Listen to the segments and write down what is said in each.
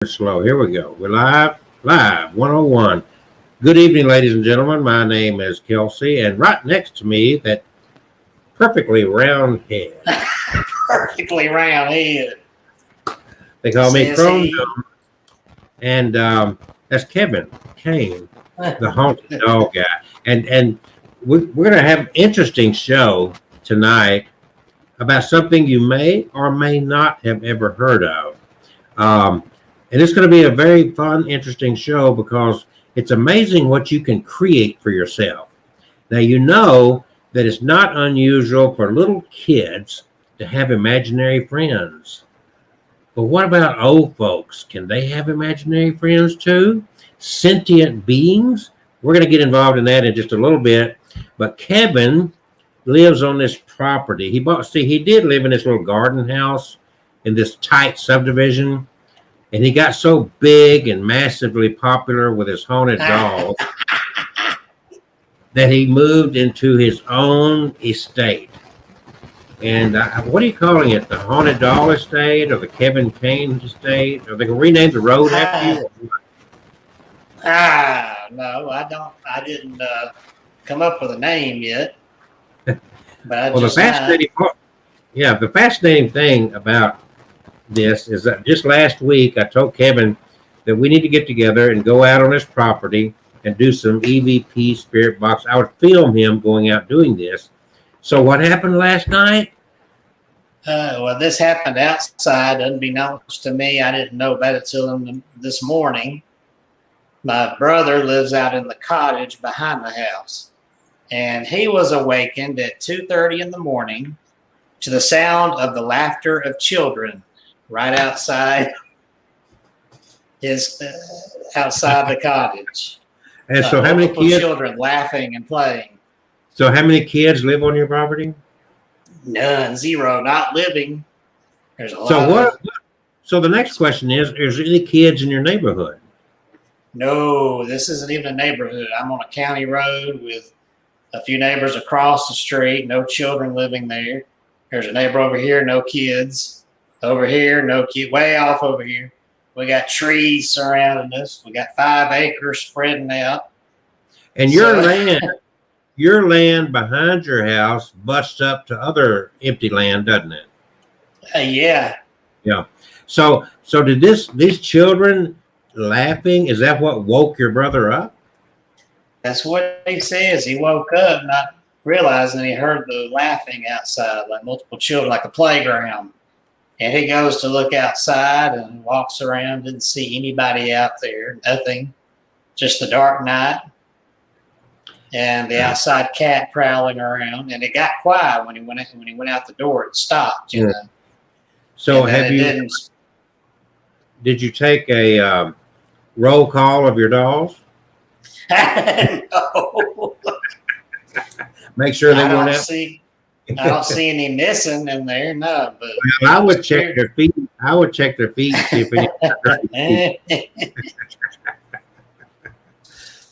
Slow. Here we go. We're live 101. Good evening, ladies and gentlemen. My name is Kelsey, and right next to me, that perfectly round head. Perfectly round head. They call me Chrome Dome. And that's Kevin Kane, the haunted dog guy. And we're going to have an interesting show tonight about something you may or may not have ever heard of. And it's going to be a very fun, interesting show because it's amazing what you can create for yourself. Now, you know that it's not unusual for little kids to have imaginary friends. But what about old folks? Can they have imaginary friends too? Sentient beings? We're going to get involved in that in just a little bit. But Kevin lives on this property. He did live in this little garden house in this tight subdivision. And he got so big and massively popular with his haunted dog that he moved into his own estate. And what are you calling it? The Haunted Dog Estate or the Kevin Kane Estate? Are they going to rename the road after you? No, I don't. I didn't come up with a name yet. But Well, the fascinating thing about this is that just last week I told Kevin that we need to get together and go out on his property and do some EVP spirit box. I would film him going out doing this. So what happened last night? Well, this happened outside, unbeknownst to me. I didn't know about it till this morning. My brother lives out in the cottage behind the house, and he was awakened at 2:30 in the morning to the sound of the laughter of children right outside outside the cottage. And so how many kids? Children laughing and playing. So how many kids live on your property? None, zero, not living. There's a lot. So what? So the next question is there any kids in your neighborhood? No, this isn't even a neighborhood. I'm on a county road with a few neighbors across the street, no children living there. There's a neighbor over here, no kids. Over here, no kid. Way off over here, we got trees surrounding us. We got 5 acres spreading out. And your land behind your house busts up to other empty land, doesn't it? Yeah. Yeah. So did these children laughing? Is that what woke your brother up? That's what he says. He woke up not realizing he heard the laughing outside, like multiple children, like a playground. And he goes to look outside and walks around, didn't see anybody out there, nothing, just the dark night and the outside cat prowling around. And it got quiet when he went out the door. It stopped, you know. So did you take a roll call of your dolls? No. Make sure they weren't out. I don't see any missing in there, no. But well, I would check their feet. I would check their feet. See if any.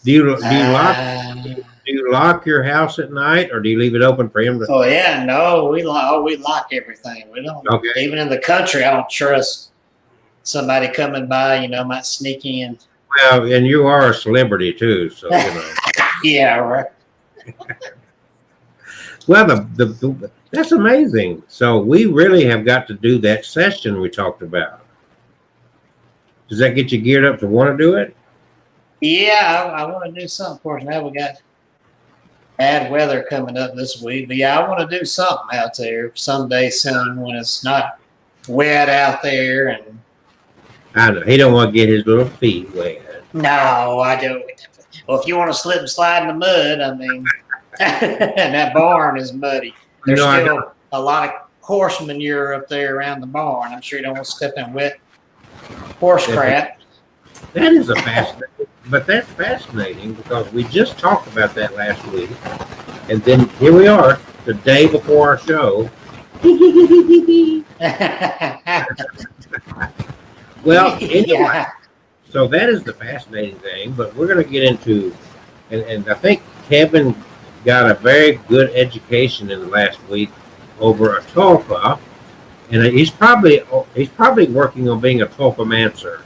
Do you lock your house at night, or do you leave it open for him to? Oh yeah, no, we lock everything. We don't. Okay. Even in the country, I don't trust somebody coming by. You know, might sneak in. Well, and you are a celebrity too, so you know. Yeah, right. Well, that's amazing. So we really have got to do that session we talked about. Does that get you geared up to want to do it? Yeah, I want to do something. Of course, now we got bad weather coming up this week. But yeah, I want to do something out there someday soon when it's not wet out there. And I know he don't want to get his little feet wet. No, I don't. Well, if you want to slip and slide in the mud, I mean. And that barn is muddy. There's still a lot of horse manure up there around the barn. I'm sure you don't want to step in wet horse crap. That is that's fascinating because we just talked about that last week. And then here we are, the day before our show. Well, anyway, yeah. So that is the fascinating thing, but we're going to get into, and I think Kevin got a very good education in the last week over a tulpa, and he's probably working on being a tulpamancer.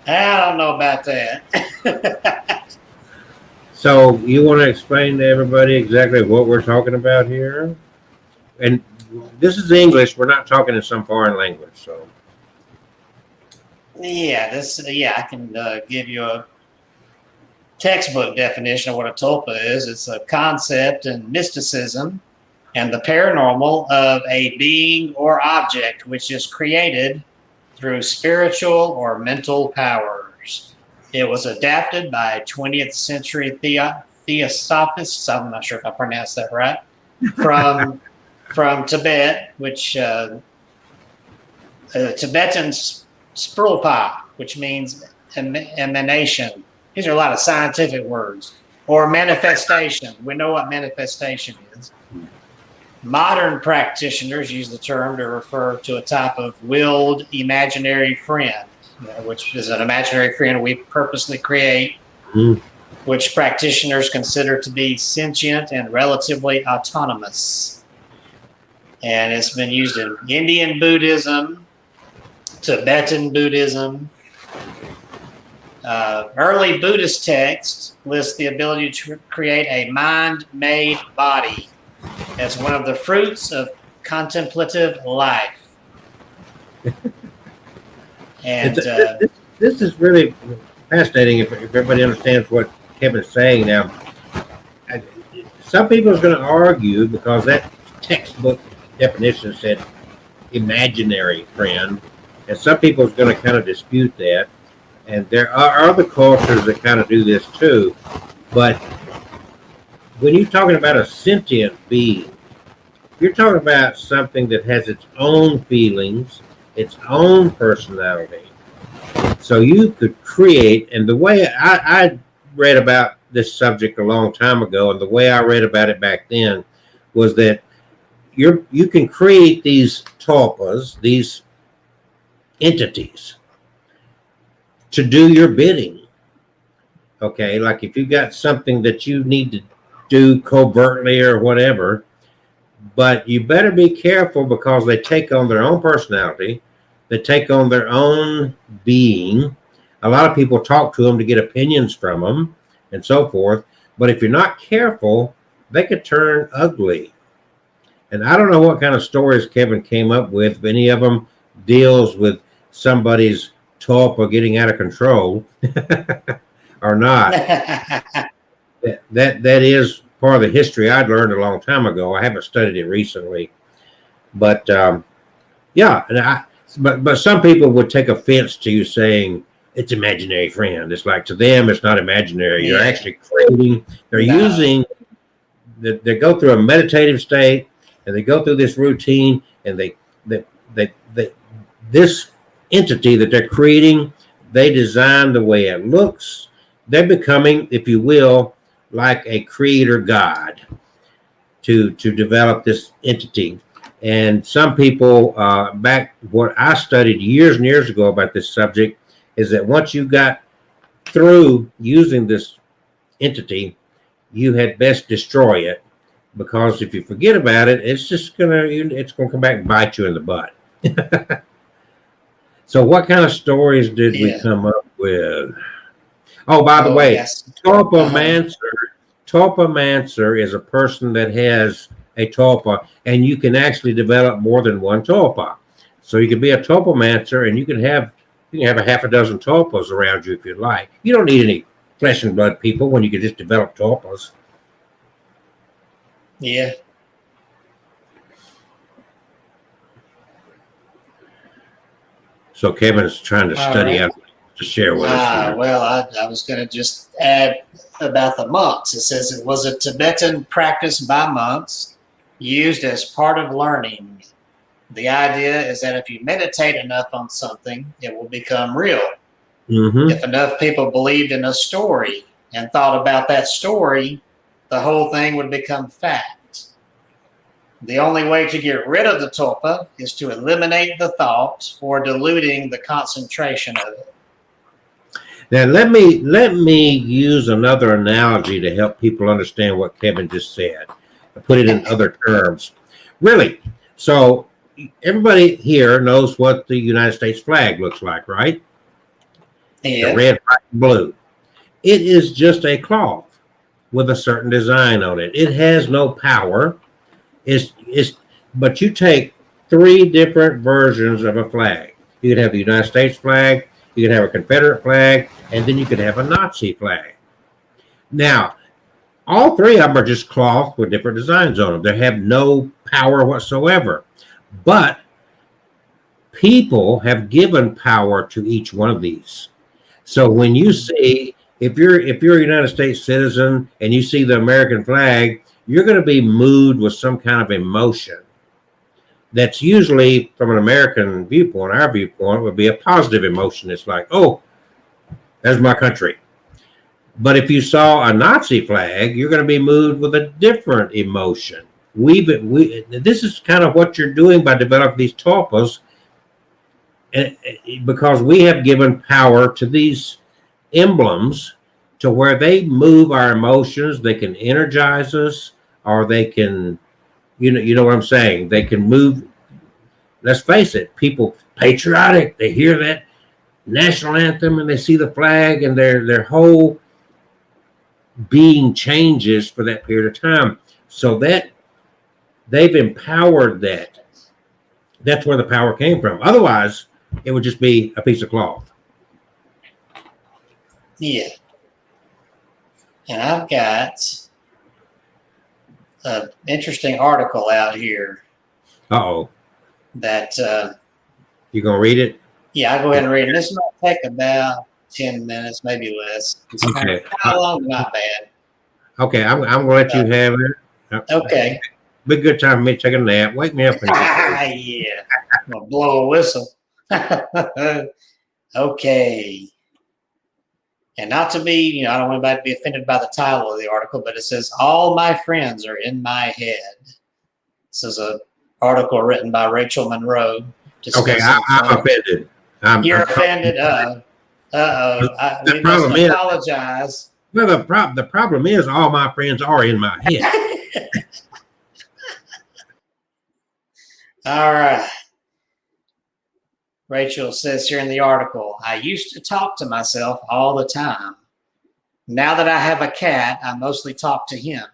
I don't know about that. So you want to explain to everybody exactly what we're talking about here? And this is English. We're not talking in some foreign language. So Yeah, I can give you a textbook definition of what a tulpa is. It's a concept in mysticism and the paranormal of a being or object which is created through spiritual or mental powers. It was adapted by 20th century theosophists, I'm not sure if I pronounced that right, from Tibet, which Tibetan sprulpa, which means emanation. These are a lot of scientific words. Or manifestation. We know what manifestation is. Modern practitioners use the term to refer to a type of willed imaginary friend, which is an imaginary friend we purposely create, which practitioners consider to be sentient and relatively autonomous. And it's been used in Indian Buddhism, Tibetan Buddhism. Early Buddhist texts list the ability to create a mind-made body as one of the fruits of contemplative life. And this is really fascinating if everybody understands what Kevin's saying now. Some people are going to argue because that textbook definition said imaginary friend, and some people are going to kind of dispute that. And there are other cultures that kind of do this too. But when you're talking about a sentient being, you're talking about something that has its own feelings, its own personality. So you could create, and the way I read about this subject a long time ago, and the way I read about it back then was that you can create these tulpas, these entities, to do your bidding. Okay, like if you got something that you need to do covertly or whatever, but you better be careful because they take on their own personality, they take on their own being. A lot of people talk to them to get opinions from them and so forth, but if you're not careful, they could turn ugly. And I don't know what kind of stories Kevin came up with, if any of them deals with somebody's tulpa getting out of control or not. that is part of the history I'd learned a long time ago. I haven't studied it recently, but yeah. And but some people would take offense to you saying it's imaginary friend. It's like to them it's not imaginary. You're actually creating. They're using. They go through a meditative state and they go through this routine and they this entity that they're creating, they design the way it looks. They're becoming, if you will, like a creator god to develop this entity. And some people back, what I studied years and years ago about this subject is that once you got through using this entity, you had best destroy it, because if you forget about it, it's gonna come back and bite you in the butt. So what kind of stories did we come up with? Oh, by the way, Tulpamancer is a person that has a tulpa, and you can actually develop more than one tulpa. So you can be a Tulpamancer, and you can have a half a dozen tulpas around you if you like. You don't need any flesh and blood people when you can just develop tulpas. Yeah. So Kevin's trying to study out to share with us. Well, I was going to just add about the monks. It says it was a Tibetan practice by monks used as part of learning. The idea is that if you meditate enough on something, it will become real. Mm-hmm. If enough people believed in a story and thought about that story, the whole thing would become fact. The only way to get rid of the tulpa is to eliminate the thought or diluting the concentration of it. Now, let me use another analogy to help people understand what Kevin just said. I put it in other terms. Really, so everybody here knows what the United States flag looks like, right? Yeah. The red, white, and blue. It is just a cloth with a certain design on it. It has no power. But you take three different versions of a flag. You could have the United States flag, you could have a Confederate flag, and then you could have a Nazi flag. Now, all three of them are just cloth with different designs on them. They have no power whatsoever. But people have given power to each one of these. So when you see, if you're a United States citizen and you see the American flag, you're going to be moved with some kind of emotion. That's usually, from an American viewpoint, our viewpoint would be a positive emotion. It's like, oh, that's my country. But if you saw a Nazi flag, you're going to be moved with a different emotion. This is kind of what you're doing by developing these tulpas, because we have given power to these emblems to where they move our emotions. They can energize us, or they can, you know what I'm saying? They can move. Let's face it, people patriotic. They hear that national anthem and they see the flag, and their whole being changes for that period of time. So that they've empowered that. That's where the power came from. Otherwise, it would just be a piece of cloth. Yeah. And I've got an interesting article out here. Uh-oh. That you gonna read it? Yeah, I'll go ahead and read it. This might take about 10 minutes, maybe less. It's okay. Kind of long, not bad. Okay, I'm gonna let you have it. Okay. Be a good time for me to take a nap. Wake me up. Yeah. I'm gonna blow a whistle. Okay. And not to be, I don't want anybody to be offended by the title of the article, but it says, "All my friends are in my head." This is an article written by Rachel Monroe. Okay, I'm offended. You're offended? Uh-oh. We must apologize. Well, the problem is all my friends are in my head. All right. Rachel says here in the article, "I used to talk to myself all the time. Now that I have a cat, I mostly talk to him.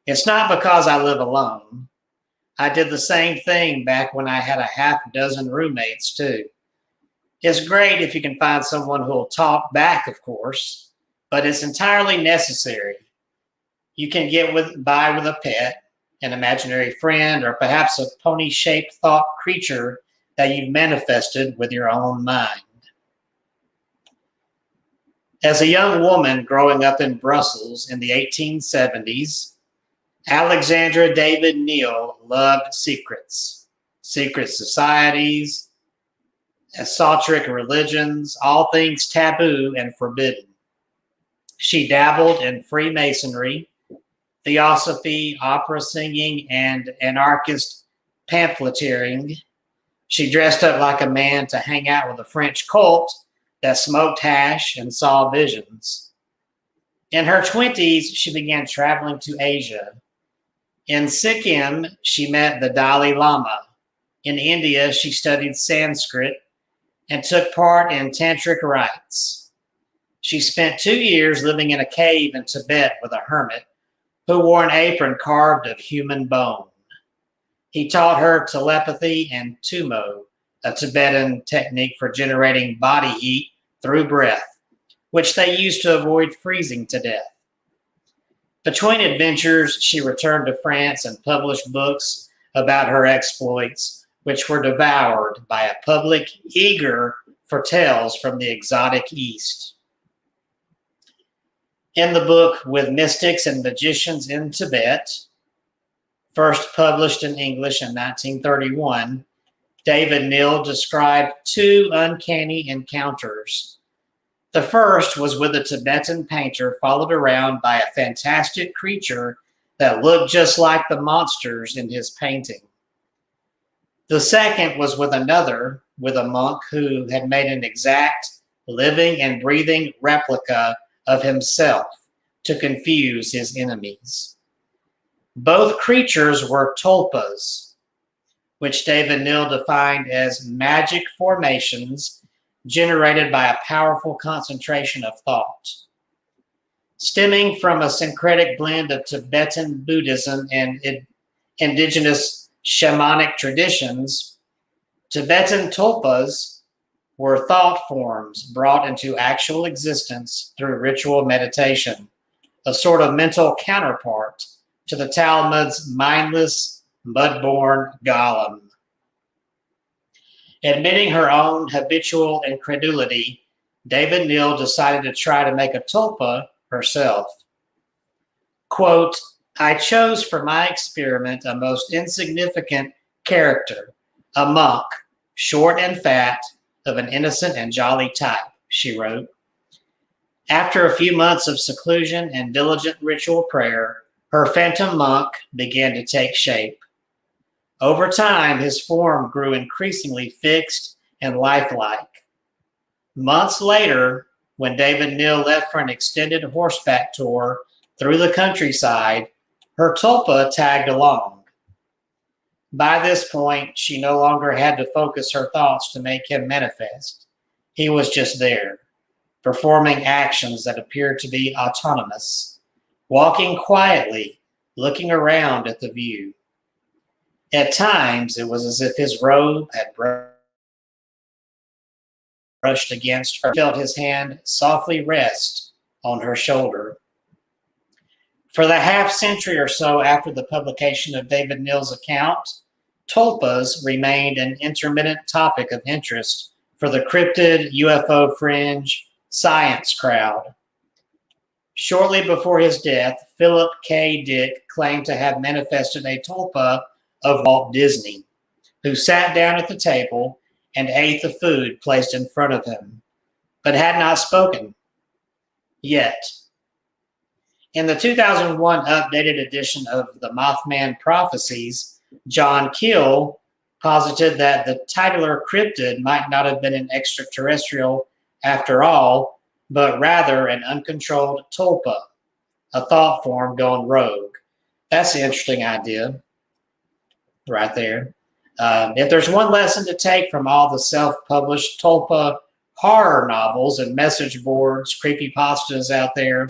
It's not because I live alone. I did the same thing back when I had a half dozen roommates too. It's great if you can find someone who will talk back, of course, but it's entirely necessary. You can get by with a pet, an imaginary friend, or perhaps a pony-shaped thought creature that you've manifested with your own mind." As a young woman growing up in Brussels in the 1870s, Alexandra David Neal loved secrets, secret societies, esoteric religions, all things taboo and forbidden. She dabbled in Freemasonry, theosophy, opera singing, and anarchist pamphleteering. She dressed up like a man to hang out with a French cult that smoked hash and saw visions. In her 20s, she began traveling to Asia. In Sikkim, she met the Dalai Lama. In India, she studied Sanskrit and took part in tantric rites. She spent 2 years living in a cave in Tibet with a hermit who wore an apron carved of human bone. He taught her telepathy and tumo, a Tibetan technique for generating body heat through breath, which they used to avoid freezing to death. Between adventures, she returned to France and published books about her exploits, which were devoured by a public eager for tales from the exotic East. In the book With Mystics and Magicians in Tibet, first published in English in 1931, David Neal described 2 uncanny encounters. The first was with a Tibetan painter followed around by a fantastic creature that looked just like the monsters in his painting. The second was with a monk who had made an exact living and breathing replica of himself to confuse his enemies. Both creatures were tulpas, which David Neal defined as magic formations generated by a powerful concentration of thought. Stemming from a syncretic blend of Tibetan Buddhism and indigenous shamanic traditions, Tibetan tulpas were thought forms brought into actual existence through ritual meditation, a sort of mental counterpart to the Talmud's mindless, mud-born golem. Admitting her own habitual incredulity, David Neal decided to try to make a tulpa herself. Quote, I chose for my experiment a most insignificant character, a monk, short and fat, of an innocent and jolly type, she wrote. After a few months of seclusion and diligent ritual prayer, her phantom monk began to take shape. Over time, his form grew increasingly fixed and lifelike. Months later, when David Neal left for an extended horseback tour through the countryside, her tulpa tagged along. By this point, she no longer had to focus her thoughts to make him manifest. He was just there, performing actions that appeared to be autonomous, walking quietly, looking around at the view. At times, it was as if his robe had brushed against her. She felt his hand softly rest on her shoulder. For the half-century or so after the publication of David Neal's account, tulpas remained an intermittent topic of interest for the cryptid, UFO fringe, science crowd. Shortly before his death, Philip K. Dick claimed to have manifested a tulpa of Walt Disney, who sat down at the table and ate the food placed in front of him, but had not spoken yet. In the 2001 updated edition of the Mothman Prophecies, John Keel posited that the titular cryptid might not have been an extraterrestrial after all, but rather an uncontrolled tulpa, a thought form gone rogue. That's an interesting idea right there. If there's one lesson to take from all the self-published tulpa horror novels and message boards, creepypastas out there,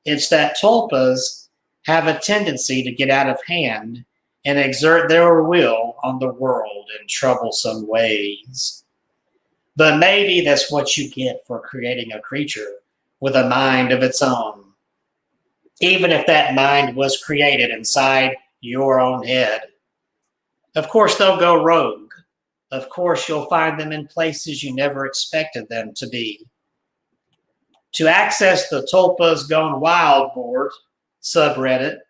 it's that tulpas have a tendency to get out of hand and exert their will on the world in troublesome ways. But maybe that's what you get for creating a creature with a mind of its own, even if that mind was created inside your own head. Of course, they'll go rogue. Of course, you'll find them in places you never expected them to be. To access the Tulpas Gone Wild board subreddit,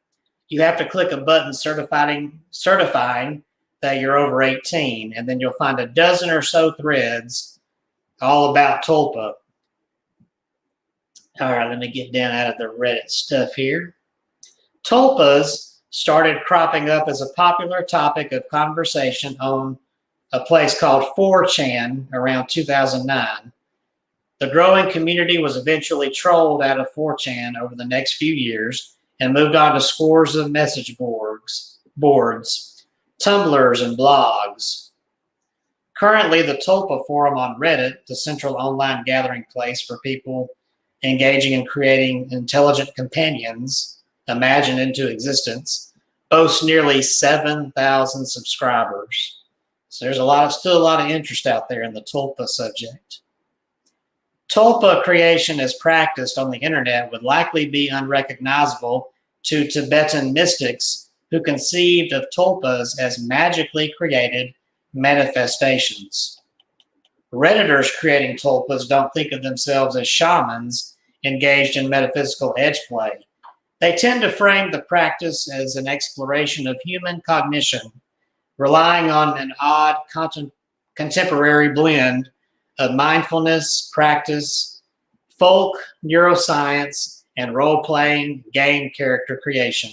you have to click a button certifying that you're over 18, and then you'll find a dozen or so threads all about tulpa. All right, let me get down out of the Reddit stuff here. Tulpas started cropping up as a popular topic of conversation on a place called 4chan around 2009. The growing community was eventually trolled out of 4chan over the next few years and moved on to scores of message boards, Tumblrs, and blogs. Currently, the Tulpa forum on Reddit, the central online gathering place for people engaging in creating intelligent companions imagined into existence, boasts nearly 7,000 subscribers. So there's still a lot of interest out there in the Tulpa subject. Tulpa creation as practiced on the internet would likely be unrecognizable to Tibetan mystics who conceived of tulpas as magically created manifestations. Redditors creating tulpas don't think of themselves as shamans engaged in metaphysical edgeplay. They tend to frame the practice as an exploration of human cognition, relying on an odd contemporary blend of mindfulness practice, folk, neuroscience, and role-playing game character creation.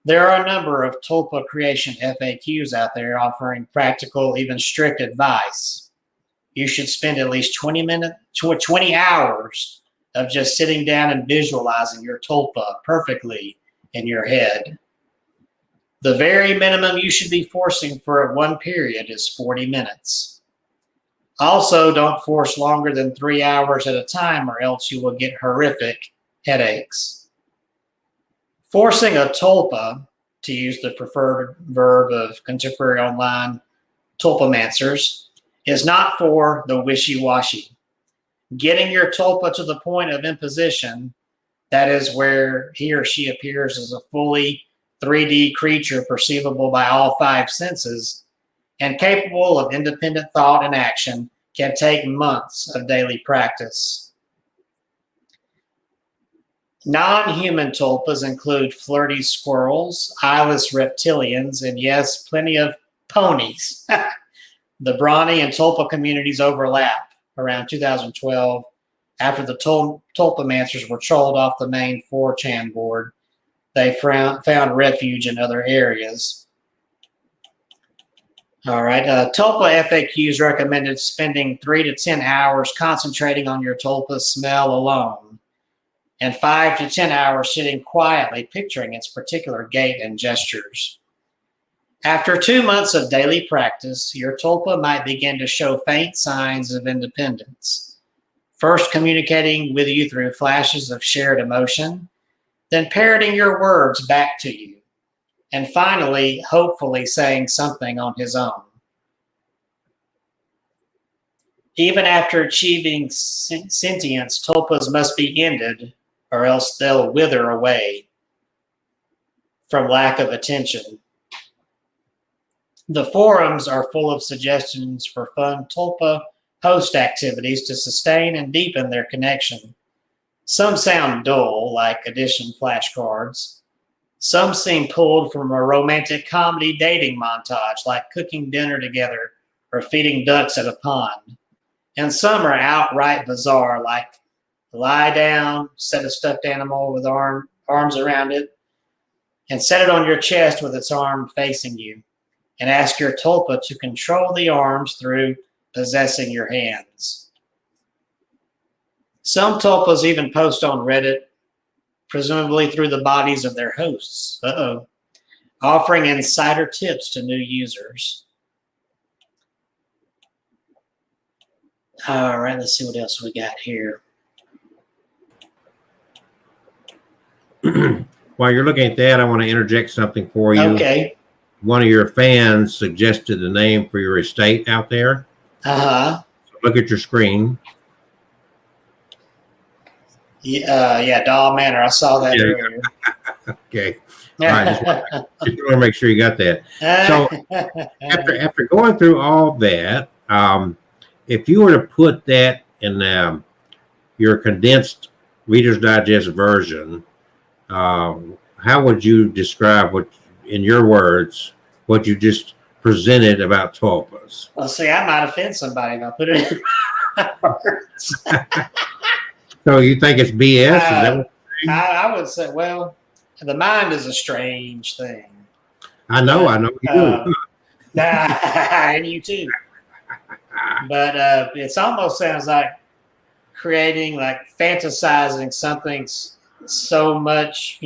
There are a number of tulpa creation FAQs out there offering practical, even strict advice. You should spend at least 20 hours of just sitting down and visualizing your tulpa perfectly in your head. The very minimum you should be forcing for one period is 40 minutes. Also, don't force longer than 3 hours at a time, or else you will get horrific headaches. Forcing a tulpa, to use the preferred verb of contemporary online tulpamancers, is not for the wishy-washy. Getting your tulpa to the point of imposition, that is where he or she appears as a fully 3D creature perceivable by all 5 senses and capable of independent thought and action, can take months of daily practice. Non-human tulpas include flirty squirrels, eyeless reptilians, and yes, plenty of ponies. The Brawny and tulpa communities overlap around 2012 after the tulpamancers were trolled off the main 4chan board. They found refuge in other areas. All right. Tulpa FAQs recommended spending 3 to 10 hours concentrating on your tulpa smell alone, and 5 to 10 hours sitting quietly picturing its particular gait and gestures. After 2 months of daily practice, your tulpa might begin to show faint signs of independence, first communicating with you through flashes of shared emotion, then parroting your words back to you, and finally, hopefully saying something on his own. Even after achieving sentience, tulpas must be ended, or else they'll wither away from lack of attention. The forums are full of suggestions for fun tulpa host activities to sustain and deepen their connection. Some sound dull, like addition flashcards. Some seem pulled from a romantic comedy dating montage, like cooking dinner together or feeding ducks at a pond. And some are outright bizarre, like lie down, set a stuffed animal with arms around it, and set it on your chest with its arm facing you, and ask your tulpa to control the arms through possessing your hands. Some tulpas even post on Reddit, presumably through the bodies of their hosts, offering insider tips to new users. All right, let's see what else we got here. While you're looking at that, I want to interject something for you. Okay. One of your fans suggested a name for your estate out there. Uh-huh. So look at your screen. Yeah, Doll Manor. I saw that earlier. Okay. All right. Just want to make sure you got that. So after going through all that, if you were to put that in your condensed Reader's Digest version, how would you describe what, in your words, what you just presented about tulpas? Well, see, I might offend somebody if I put it in my words. So you think it's BS? Is that what I would say, well, the mind is a strange thing. I know you do. And you too. But it almost sounds like creating, like fantasizing something so much,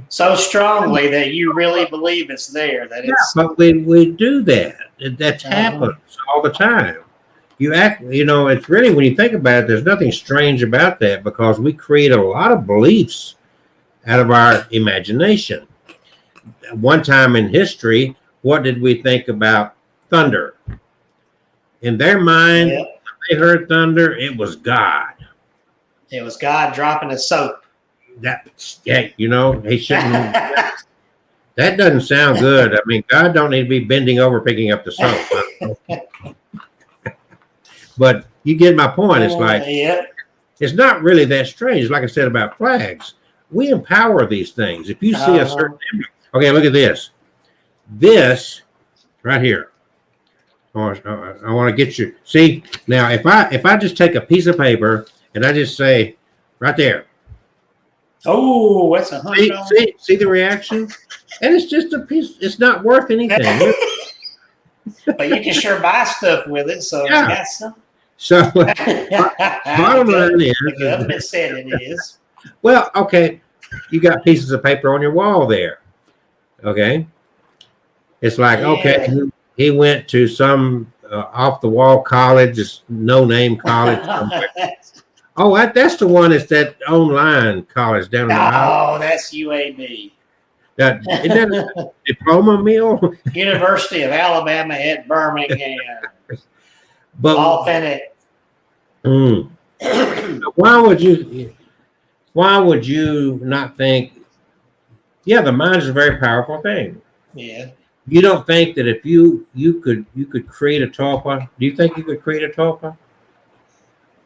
so strongly that you really believe it's there. That it's. But we do that. That happens all the time. You act, it's really, when you think about it, there's nothing strange about that, because we create a lot of beliefs out of our imagination. One time in history, what did we think about thunder? In their mind, when they heard thunder, it was God. It was God dropping a soap. He shouldn't. That doesn't sound good. I mean, God don't need to be bending over picking up the soap. But you get my point. It's like, it's not really that strange. Like I said about flags, we empower these things. If you see a certain image, okay, look at this. This right here. I want to get you. See, now if I just take a piece of paper and I just say right there. Oh, that's $100. See the reaction? And it's just a piece. It's not worth anything. But you can sure buy stuff with it. So yeah. Got some. So bottom line is, the government said it is. Well, okay, you got pieces of paper on your wall there. Okay, it's like okay, he went to some off the wall college, just no name college somewhere. Oh, that's the one. It's that online college down in Ohio. Oh, that's UAB. Isn't that a diploma mill? University of Alabama at Birmingham. But Authentic. why would you not think? Yeah, the mind is a very powerful thing. Yeah. You don't think that if you could create a tulpa? Do you think you could create a tulpa?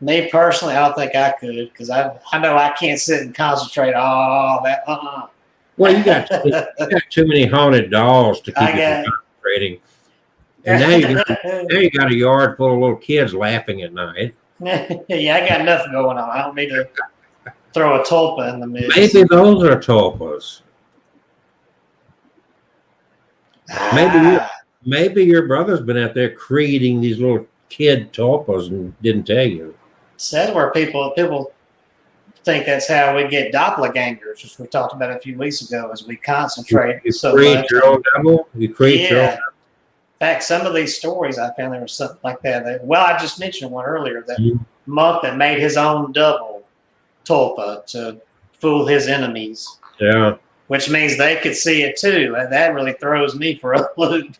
Me personally, I don't think I could because I know I can't sit and concentrate all that. Well, you got too many haunted dolls to keep you from concentrating. And now you got a yard full of little kids laughing at night. Yeah, I got nothing going on. I don't need to throw a tulpa in the mix. Maybe those are tulpas. Maybe your brother's been out there creating these little kid tulpas and didn't tell you. So that's where people think that's how we get doppelgangers, which we talked about a few weeks ago, as we concentrate you so create much. Your own double? You create your own double? In fact, some of these stories I found there was something like that. Well, I just mentioned one earlier, that monk that made his own double tulpa to fool his enemies. Yeah. Which means they could see it too. And that really throws me for a loop.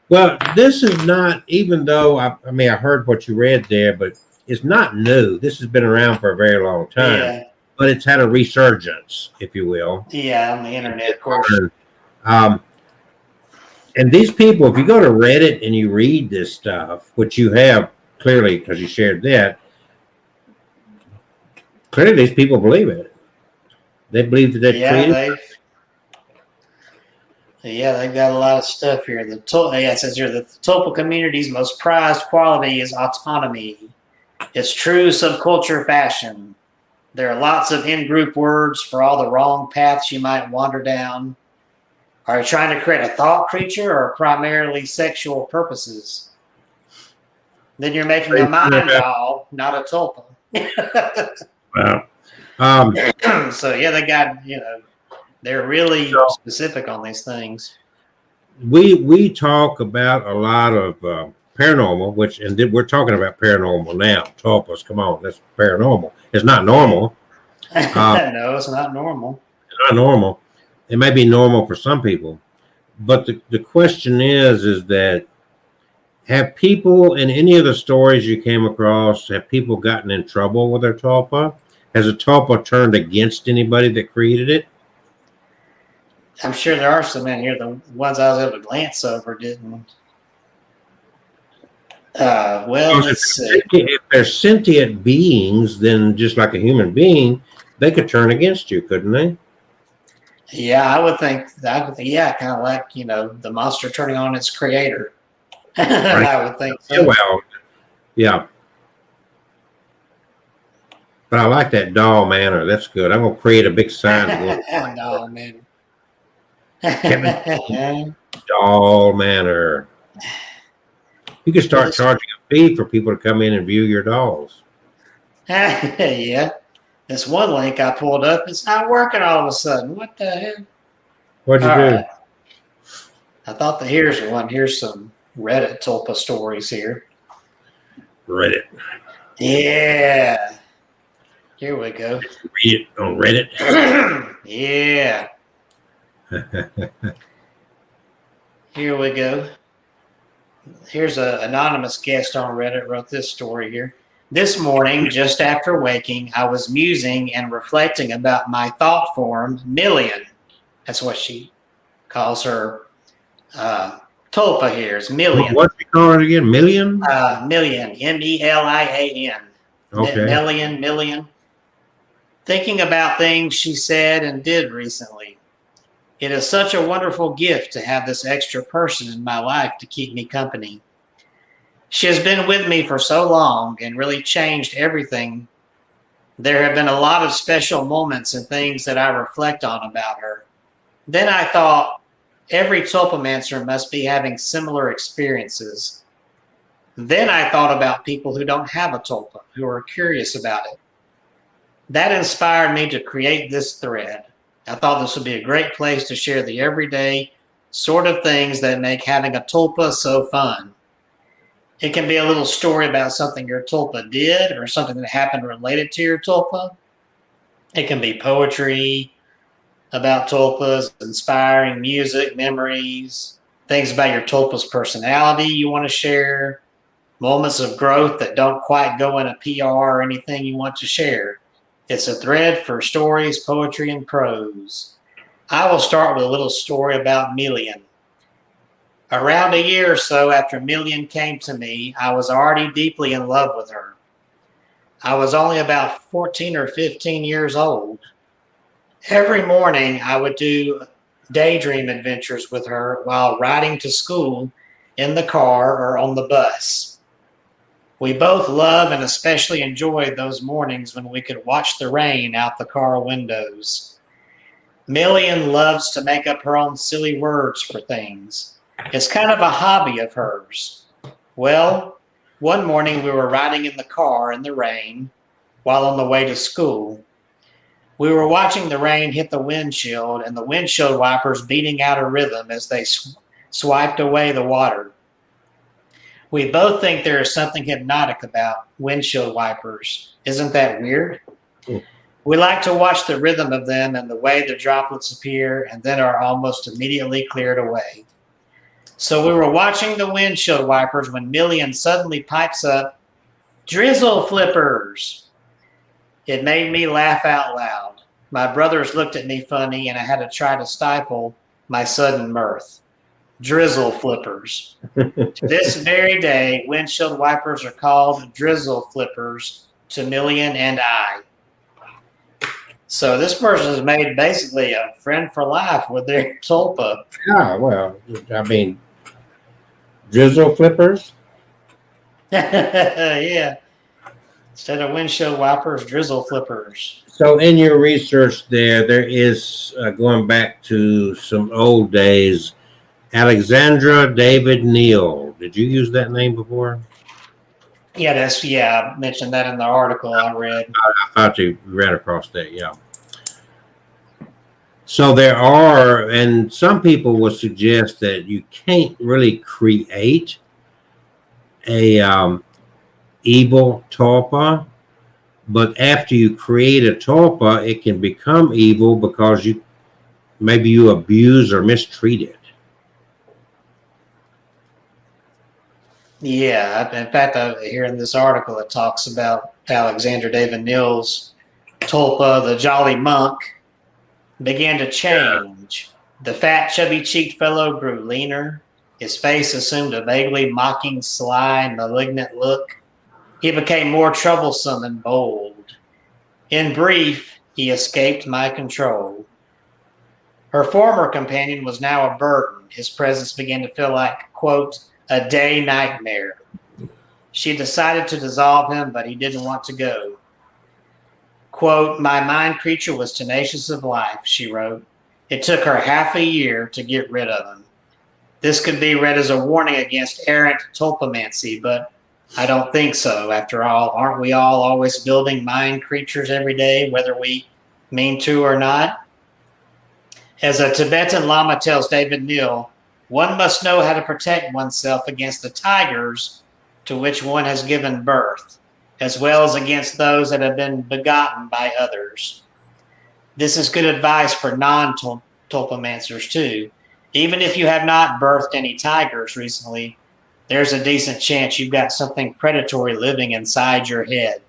Well, this is not, even though, I heard what you read there, but it's not new. This has been around for a very long time. Yeah. But it's had a resurgence, if you will. Yeah, on the internet, of course. And these people, if you go to Reddit and you read this stuff, which you have clearly because you shared that, clearly these people believe it. They believe that they've got a lot of stuff here. It says here that the Tulpa community's most prized quality is autonomy. It's true subculture fashion. There are lots of in-group words for all the wrong paths you might wander down. Are you trying to create a thought creature or primarily sexual purposes? Then you're making a mind doll, not a tulpa. Wow. So yeah, they got, they're really specific on these things. We talk about a lot of paranormal, and we're talking about paranormal now. Tulpas, come on, that's paranormal. It's not normal. No, it's not normal. It's not normal. It may be normal for some people, but the question is that have people in any of the stories you came across, have people gotten in trouble with their tulpa? Has a tulpa turned against anybody that created it? I'm sure there are some in here. The ones I was able to glance over didn't. Let's see. If they're sentient beings, then just like a human being, they could turn against you, couldn't they? Yeah, I would think, yeah, kind of like, the monster turning on its creator. Right. I would think so. Well, yeah. But I like that doll manner. That's good. I'm going to create a big sign. Doll manner. Doll manner. You can start charging a fee for people to come in and view your dolls. Yeah. This one link I pulled up, it's not working all of a sudden. What the hell? What'd you do? Right. I thought that here's one. Here's some Reddit tulpa stories here. Reddit. Yeah. Here we go. Read it on Reddit. Yeah. Here we go. Here's an anonymous guest on Reddit wrote this story here. This morning, just after waking, I was musing and reflecting about my thought form, Million. That's what she calls her tulpa here. It's Million. What's she call it again? Million? Million. Melian. Okay. Million. Thinking about things she said and did recently. It is such a wonderful gift to have this extra person in my life to keep me company. She has been with me for so long and really changed everything. There have been a lot of special moments and things that I reflect on about her. Then I thought, every tulpamancer must be having similar experiences. Then I thought about people who don't have a tulpa, who are curious about it. That inspired me to create this thread. I thought this would be a great place to share the everyday sort of things that make having a tulpa so fun. It can be a little story about something your tulpa did or something that happened related to your tulpa. It can be poetry about tulpas, inspiring music, memories, things about your tulpa's personality you want to share, moments of growth that don't quite go in a PR or anything you want to share. It's a thread for stories, poetry, and prose. I will start with a little story about Million. Around a year or so after Million came to me, I was already deeply in love with her. I was only about 14 or 15 years old. Every morning, I would do daydream adventures with her while riding to school in the car or on the bus. We both love and especially enjoyed those mornings when we could watch the rain out the car windows. Million loves to make up her own silly words for things. It's kind of a hobby of hers. Well, one morning we were riding in the car in the rain while on the way to school. We were watching the rain hit the windshield and the windshield wipers beating out a rhythm as they swiped away the water. We both think there is something hypnotic about windshield wipers. Isn't that weird? We like to watch the rhythm of them and the way the droplets appear and then are almost immediately cleared away. So we were watching the windshield wipers when Million suddenly pipes up, "Drizzle flippers!" It made me laugh out loud. My brothers looked at me funny and I had to try to stifle my sudden mirth. Drizzle flippers. To this very day, windshield wipers are called drizzle flippers to Million and I. So this person has made basically a friend for life with their tulpa. Yeah, well, I mean, drizzle flippers. Yeah. Instead of windshield wipers, drizzle flippers. So, in your research, there is going back to some old days. Alexandra David Neal. Did you use that name before? Yeah, I mentioned that in the article I read. I thought you ran across that. Yeah. So there are, and some people will suggest that you can't really create a evil tulpa, but after you create a tulpa, it can become evil because maybe you abuse or mistreat it. Yeah, in fact, here in this article, it talks about Alexander David Neal's tulpa, the jolly monk, began to change. The fat, chubby-cheeked fellow grew leaner. His face assumed a vaguely mocking, sly, malignant look. He became more troublesome and bold. In brief, he escaped my control. Her former companion was now a burden. His presence began to feel like, quote, a day nightmare. She decided to dissolve him, but he didn't want to go. Quote, my mind creature was tenacious of life, she wrote. It took her half a year to get rid of him. This could be read as a warning against errant tulpamancy, but I don't think so. After all, aren't we all always building mind creatures every day, whether we mean to or not? As a Tibetan Lama tells David Neal, one must know how to protect oneself against the tigers to which one has given birth, as well as against those that have been begotten by others. This is good advice for non-tulpamancers too. Even if you have not birthed any tigers recently, there's a decent chance you've got something predatory living inside your head.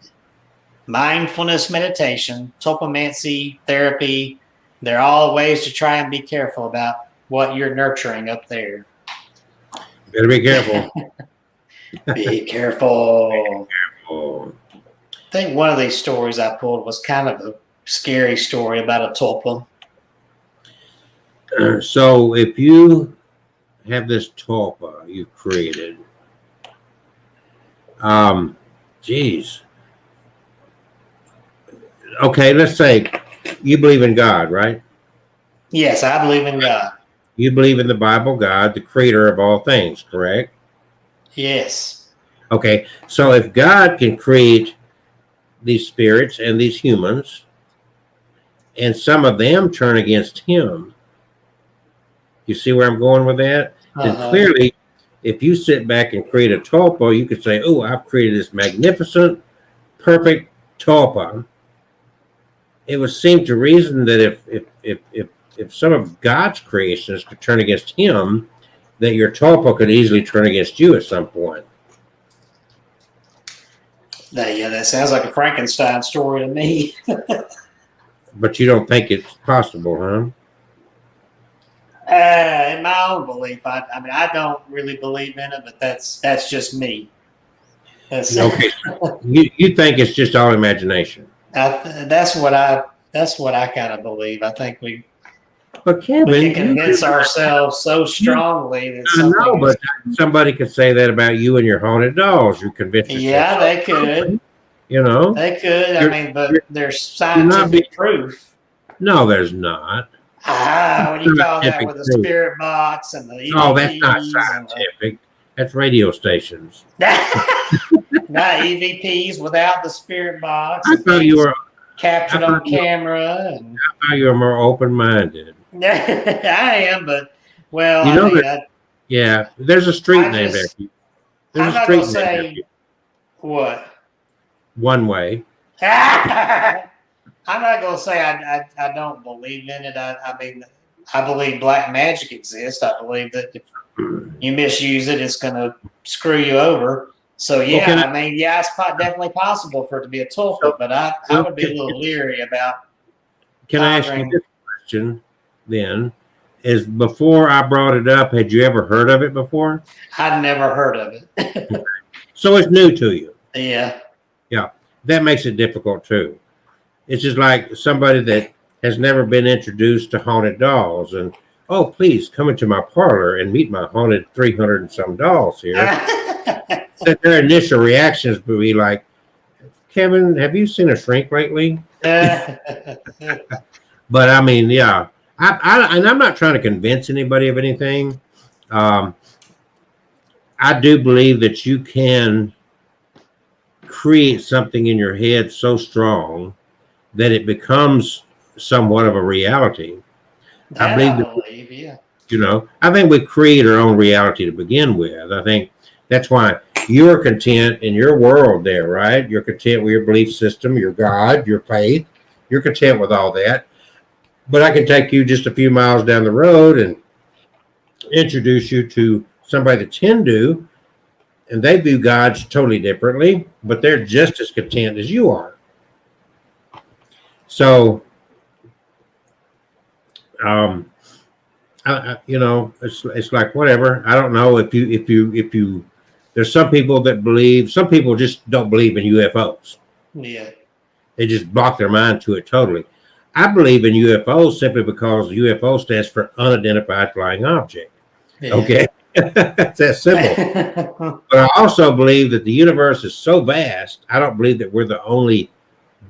Mindfulness meditation, tulpamancy, therapy, they're all ways to try and be careful about what you're nurturing up there. Better be careful. Be careful. Oh. I think one of these stories I pulled was kind of a scary story about a tulpa. So if you have this tulpa you created, geez. Okay, let's say you believe in God, right? Yes, I believe in God. You believe in the Bible, God, the creator of all things, correct? Yes. Okay, so if God can create these spirits and these humans, and some of them turn against him, you see where I'm going with that? Then clearly if you sit back and create a tulpa, you could say, "Oh, I've created this magnificent, perfect tulpa." It would seem to reason that if some of God's creations could turn against Him, that your tulpa could easily turn against you at some point. That sounds like a Frankenstein story to me. But you don't think it's possible, huh? In my own belief, I mean, I don't really believe in it, but that's just me. Okay, you think it's just all imagination? That's what I kind of believe. I think we Kevin, can convince ourselves so strongly that I know, but somebody could say that about you and your haunted dolls. You convinced yourself. Yeah, they could. You know, they could. I mean, but there's scientific proof. No, there's not. When you call that with the spirit box and the EVPs. Oh, that's not scientific. That's radio stations. Not EVPs without the spirit box. I thought you were captured on camera. And I thought you were more open-minded. I am, but well, you know yeah, there's a street named after you. I'm not gonna say what. One way. I'm not gonna say I don't believe in it. I mean, I believe black magic exists. I believe that if you misuse it, it's gonna screw you over. So yeah, I mean, yeah, it's definitely possible for it to be a tulpa, but I would be a little leery about. Can I ask you this question then? Is before I brought it up, had you ever heard of it before? I'd never heard of it. So it's new to you. Yeah. Yeah, that makes it difficult too. It's just like somebody that has never been introduced to haunted dolls, and oh, please come into my parlor and meet my haunted 300 and some dolls here. That their initial reactions would be like, Kevin, have you seen a shrink lately? But I mean, yeah, and I'm not trying to convince anybody of anything. I do believe that you can create something in your head so strong that it becomes somewhat of a reality. I believe yeah. You know, I think we create our own reality to begin with. I think that's why you're content in your world there, right? You're content with your belief system, your God, your faith. You're content with all that. But I can take you just a few miles down the road and introduce you to somebody that's Hindu, and they view God totally differently, but they're just as content as you are. So, you know, it's like whatever. I don't know if you. There's some people that believe. Some people just don't believe in UFOs. Yeah, they just block their mind to it totally. I believe in UFOs simply because UFO stands for unidentified flying object. Yeah. Okay. It's that simple. But I also believe that the universe is so vast, I don't believe that we're the only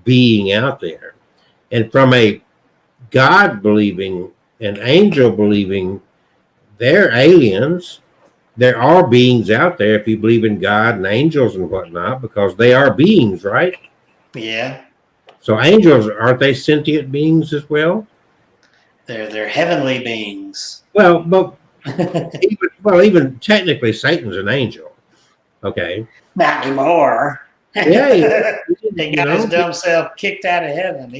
being out there. And from a God believing, an angel believing, they're aliens. There are beings out there if you believe in God and angels and whatnot, because they are beings, right? Yeah. So angels, aren't they sentient beings as well? They're heavenly beings. Well, but even technically, Satan's an angel. Okay. Not anymore. Yeah. He got his dumb self kicked out of heaven.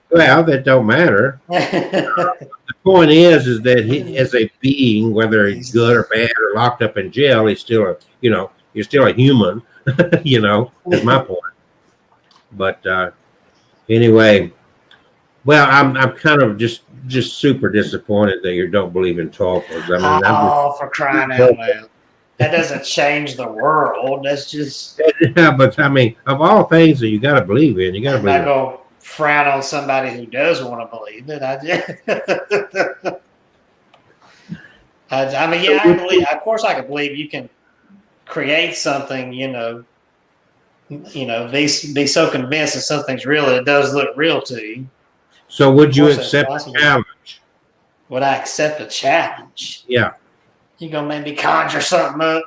Well, that don't matter. The point is that he, as a being, whether he's good or bad or locked up in jail, he's still you're still a human. Is my point. But anyway, well, I'm kind of just super disappointed that you don't believe in tulpas. I mean, for crying out loud. That doesn't change the world. That's just. Yeah, but I mean, of all things that you got to believe in, you got to believe. I'm not going to frown on somebody who does want to believe it. I mean, yeah, I believe. Of course, I can believe you can create something. Be so convinced that something's real that it does look real to you. So, would you accept a challenge? Would I accept a challenge? Yeah. You gonna make me conjure something up?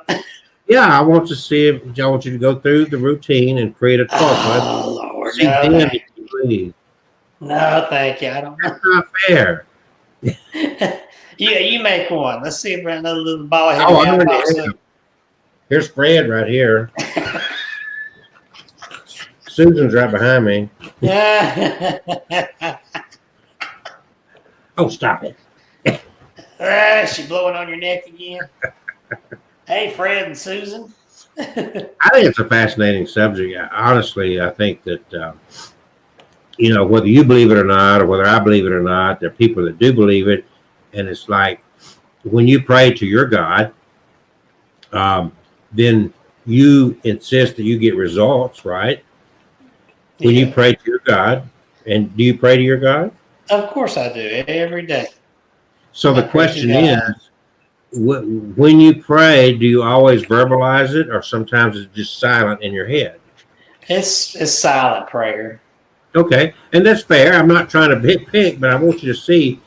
Yeah, I want to see if I want you to go through the routine and create a tulpa. Oh Lord, no, no, thank you. I don't. That's not fair. Yeah, you make one. Let's see if another little ball head. Here's Fred right here. Susan's right behind me. Oh, stop it. She blowing on your neck again. Hey, Fred and Susan. I think it's a fascinating subject. Honestly, I think that, whether you believe it or not, or whether I believe it or not, there are people that do believe it. And it's like when you pray to your God, then you insist that you get results, right? When you pray to your God, and do you pray to your God? Of course I do, every day. So the question is, when you pray, do you always verbalize it, or sometimes it's just silent in your head? It's silent prayer. Okay, and that's fair. I'm not trying to pick, but I want you to see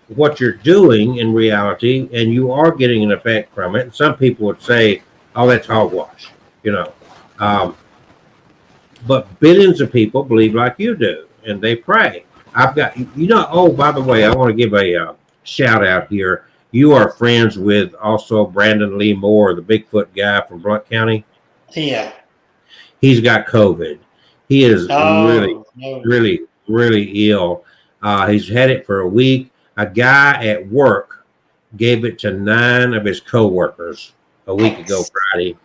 what you're doing in reality, and you are getting an effect from it. And some people would say, "Oh, that's hogwash," you know. But billions of people believe like you do, and they pray. I've got, oh, by the way, I want to give a shout out here. You are friends with also Brandon Lee Moore, the Bigfoot guy from Blount County. Yeah. He's got COVID. He is really ill. He's had it for a week. A guy at work gave it to 9 of his coworkers a week ago Friday.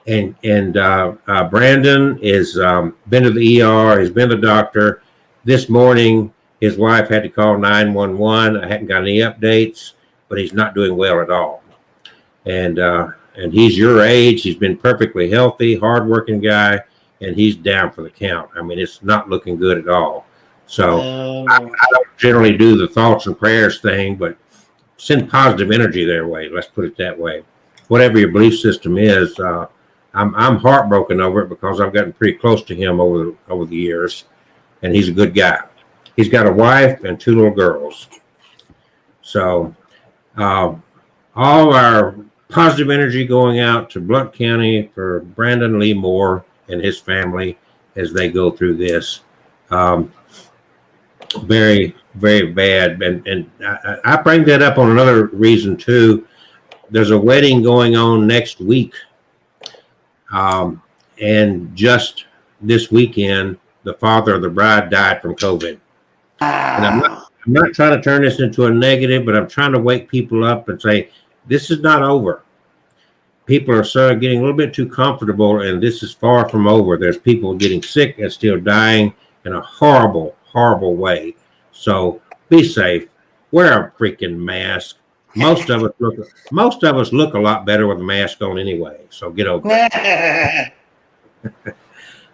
And Brandon is been to the ER. He's been to the doctor. This morning, his wife had to call 911. I hadn't got any updates, but he's not doing well at all. And he's your age. He's been perfectly healthy, hardworking guy, and he's down for the count. I mean, it's not looking good at all. So I don't generally do the thoughts and prayers thing, but send positive energy their way. Let's put it that way. Whatever your belief system is, I'm heartbroken over it because I've gotten pretty close to him over the years, and he's a good guy. He's got a wife and 2 little girls. So all our positive energy going out to Blount County for Brandon Lee Moore and his family as they go through this. Very, very bad. And I bring that up on another reason too. There's a wedding going on next week. And just this weekend, the father of the bride died from COVID. And I'm not trying to turn this into a negative, but I'm trying to wake people up and say, this is not over. People are getting a little bit too comfortable, and this is far from over. There's people getting sick and still dying in a horrible, horrible way. So be safe. Wear a freaking mask. Most of us look a lot better with a mask on anyway. So get over it.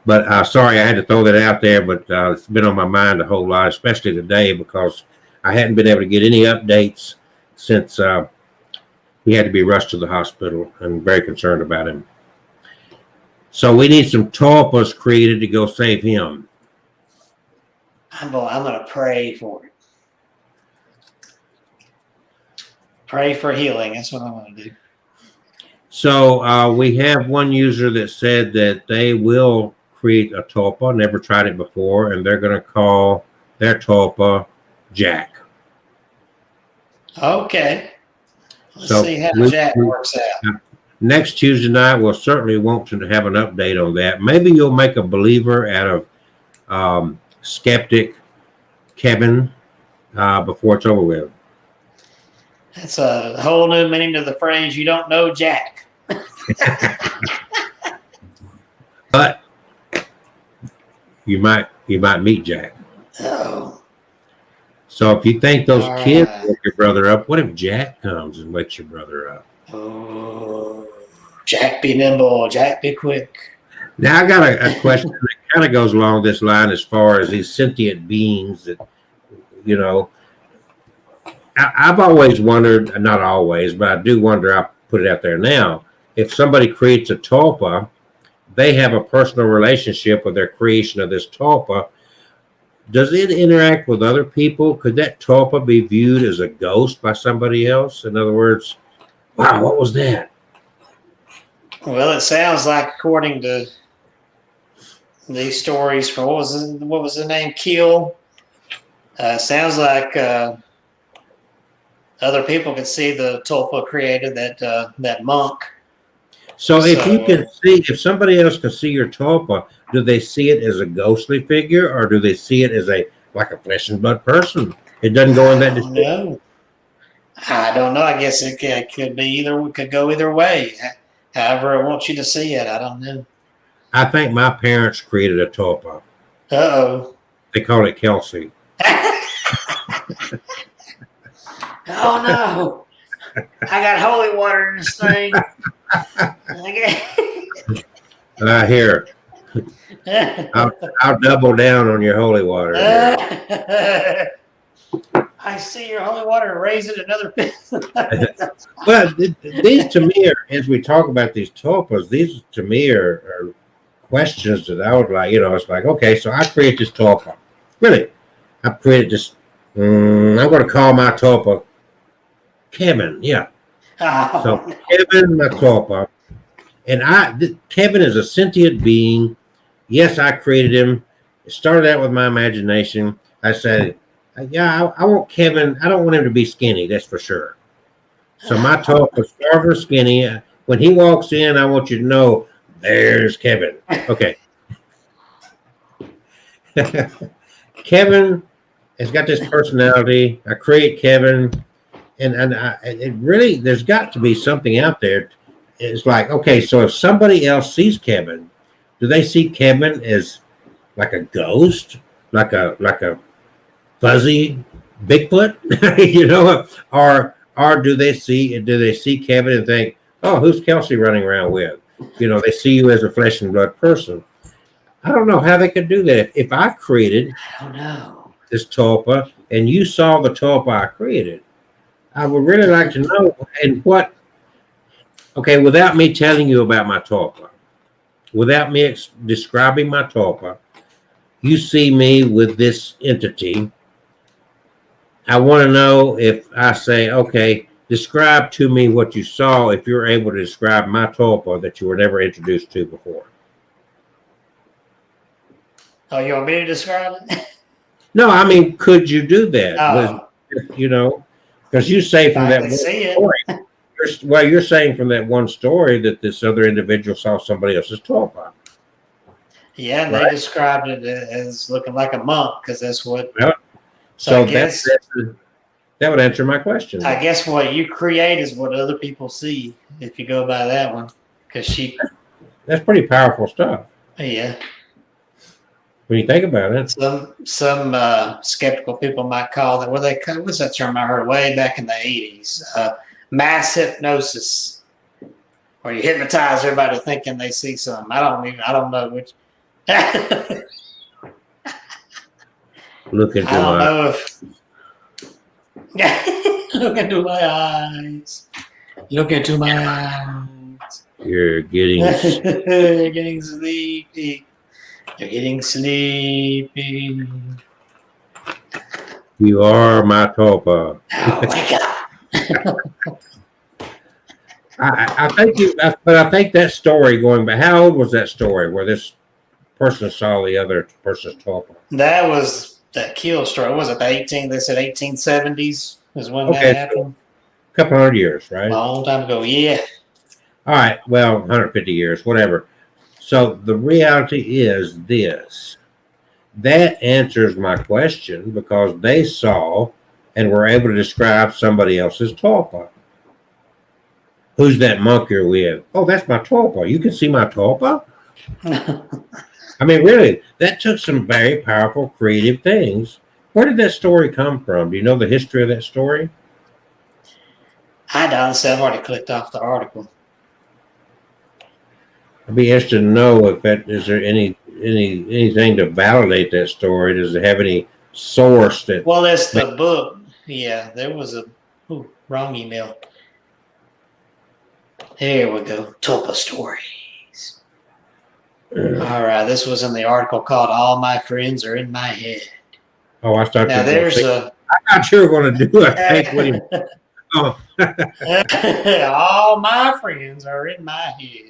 But sorry, I had to throw that out there. But it's been on my mind a whole lot, especially today, because I hadn't been able to get any updates since he had to be rushed to the hospital. I'm very concerned about him. So we need some tulpas created to go save him. I'm going to pray for it. Pray for healing. That's what I'm going to do. So we have one user that said that they will create a tulpa, never tried it before, and they're going to call their tulpa Jack. Okay. Let's see how Jack works out. Next Tuesday night, we'll certainly want to have an update on that. Maybe you'll make a believer out of skeptic Kevin before it's over with. That's a whole new meaning to the phrase, you don't know Jack. But you might meet Jack. Oh. So if you think those kids wake your brother up, what if Jack comes and wakes your brother up? Oh, Jack be nimble, Jack be quick. Now I got a question that kind of goes along this line as far as these sentient beings that, I've always wondered, not always, but I do wonder, I'll put it out there now, if somebody creates a tulpa, they have a personal relationship with their creation of this tulpa. Does it interact with other people? Could that tulpa be viewed as a ghost by somebody else? In other words, wow, what was that? Well, it sounds like, according to these stories from what was the name? Keel. Sounds like other people could see the tulpa created, that monk. So if you can see, if somebody else can see your tulpa, do they see it as a ghostly figure, or do they see it as like a flesh and blood person? It doesn't go in that description. No, I don't know. I guess it could be either. It could go either way. However, I want you to see it. I don't know. I think my parents created a tulpa. Uh-oh. They call it Kelsey. Oh no! I got holy water in this thing. Here, I'll double down on your holy water. I see your holy water. Raise it another bit. Well, these to me are, as we talk about these tulpas, these to me are questions that I would like. It's like, okay, so I create this tulpa. Really, I created this. I'm going to call my tulpa Kevin. Yeah. Oh. So Kevin, my tulpa, and Kevin is a sentient being. Yes, I created him. It started out with my imagination. I said, yeah, I want Kevin. I don't want him to be skinny. That's for sure. So my tulpa is far from skinny. When he walks in, I want you to know there's Kevin. Okay. Kevin has got this personality. I create Kevin, and it really, there's got to be something out there. It's like, okay, so if somebody else sees Kevin, do they see Kevin as like a ghost, like a fuzzy Bigfoot, or do they see Kevin and think, oh, who's Kelsey running around with? They see you as a flesh and blood person. I don't know how they could do that. If I created this tulpa and you saw the tulpa I created, I would really like to know. And without me telling you about my tulpa, without me describing my tulpa, you see me with this entity. I want to know, if I say, okay, describe to me what you saw, if you're able to describe my tulpa that you were never introduced to before. Oh, you want me to describe it? No, I mean, could you do that? Oh. Because you say from that one story, you're saying from that one story that this other individual saw somebody else's tulpa. Yeah, and they described it as looking like a monk, because that's what. Well, so I guess that would answer my question. I guess what you create is what other people see, if you go by that one, because that's pretty powerful stuff. Yeah. When you think about it, some skeptical people might call that. What's that term I heard way back in the 80s? Mass hypnosis, where you hypnotize everybody thinking they see something. I don't know which. Look into I don't know if. Look into my eyes. Look into my eyes. You're getting. You're getting sleepy. You're getting sleepy. You are my tulpa. Oh my God. I think that story going back. How old was that story where this person saw the other person's tulpa? That was that kill story. Was it the 18? They said 1870s is when that happened. A couple hundred years, right? A long time ago. Yeah. All right. Well, 150 years, whatever. So the reality is this. That answers my question, because they saw and were able to describe somebody else's tulpa. Who's that monk you're with? Oh, that's my tulpa. You can see my tulpa? I mean, really, that took some very powerful creative things. Where did that story come from? Do you know the history of that story? I don't. So I've already clicked off the article. I'd be interested to know if is there anything to validate that story? Does it have any source that? Well, it's the book. Yeah, there was a wrong email. Here we go. Tulpa Stories. All right, this was in the article called "All My Friends Are in My Head." Oh, I thought. Now there's a. I thought you were going to do it. Oh. All my friends are in my head.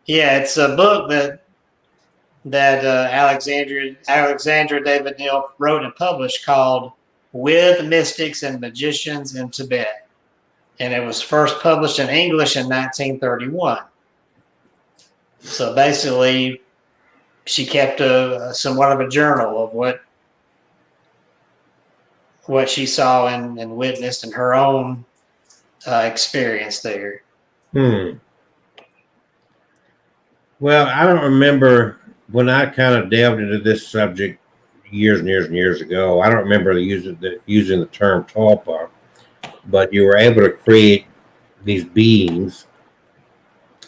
Yeah, it's a book that Alexandra David Neal wrote and published called "With Mystics and Magicians in Tibet," and it was first published in English in 1931. So basically, she kept somewhat of a journal of what she saw and witnessed in her own experience there. Well, I don't remember when I kind of delved into this subject years and years and years ago. I don't remember using the term tulpa, but you were able to create these beings.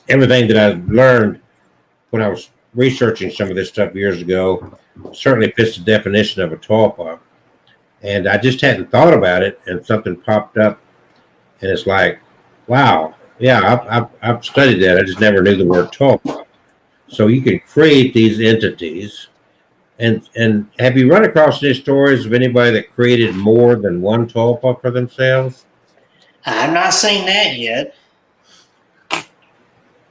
Everything that I learned when I was researching some of this stuff years ago certainly fits the definition of a tulpa. And I just hadn't thought about it, and something popped up, and it's like, wow, yeah, I've studied that. I just never knew the word tulpa. So you can create these entities. And have you run across any stories of anybody that created more than one tulpa for themselves? I've not seen that yet.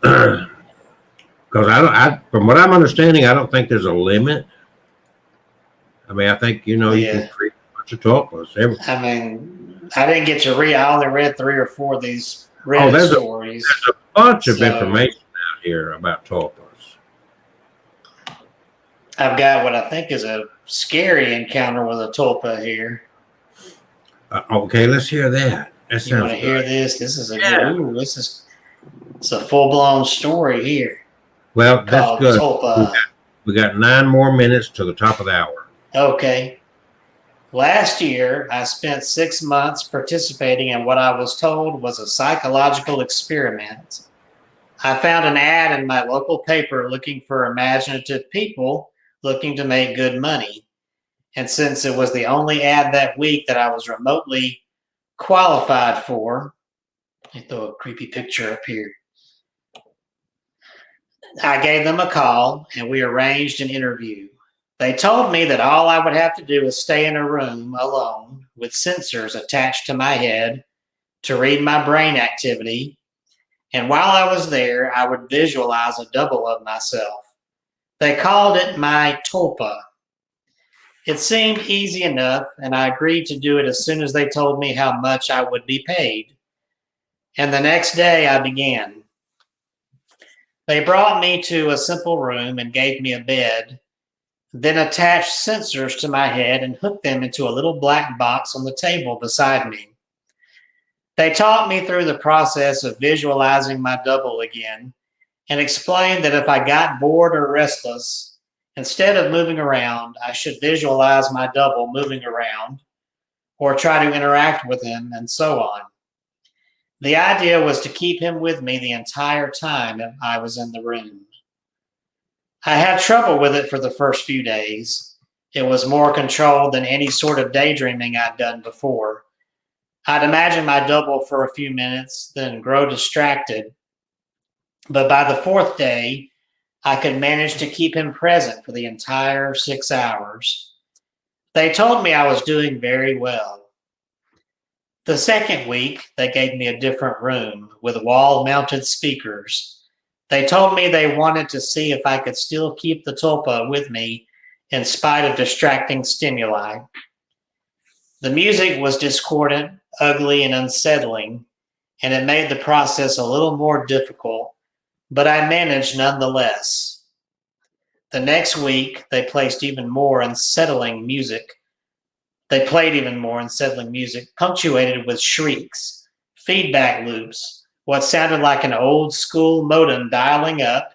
Because from what I'm understanding, I don't think there's a limit. I mean, I think you can create a bunch of tulpas. I mean, I didn't get to read. I only read 3 or 4 of these Reddit stories. There's a bunch of information out here about tulpas. I've got what I think is a scary encounter with a tulpa here. Okay, let's hear that. You want to hear this? This is it's a full-blown story here. Well, that's good. Tulpa. We got 9 more minutes to the top of the hour. Okay. Last year, I spent 6 months participating in what I was told was a psychological experiment. I found an ad in my local paper looking for imaginative people looking to make good money. And since it was the only ad that week that I was remotely qualified for, let me throw a creepy picture up here. I gave them a call and we arranged an interview. They told me that all I would have to do was stay in a room alone with sensors attached to my head to read my brain activity. And while I was there, I would visualize a double of myself. They called it my tulpa. It seemed easy enough, and I agreed to do it as soon as they told me how much I would be paid. And the next day I began. They brought me to a simple room and gave me a bed, then attached sensors to my head and hooked them into a little black box on the table beside me. They taught me through the process of visualizing my double again and explained that if I got bored or restless, instead of moving around, I should visualize my double moving around or try to interact with him and so on. The idea was to keep him with me the entire time I was in the room. I had trouble with it for the first few days. It was more controlled than any sort of daydreaming I'd done before. I'd imagine my double for a few minutes, then grow distracted. But by the 4th day, I could manage to keep him present for the entire 6 hours. They told me I was doing very well. The second week, they gave me a different room with wall-mounted speakers. They told me they wanted to see if I could still keep the tulpa with me in spite of distracting stimuli. The music was discordant, ugly, and unsettling, and it made the process a little more difficult, but I managed nonetheless. The next week, they played even more unsettling music, punctuated with shrieks, feedback loops, what sounded like an old-school modem dialing up,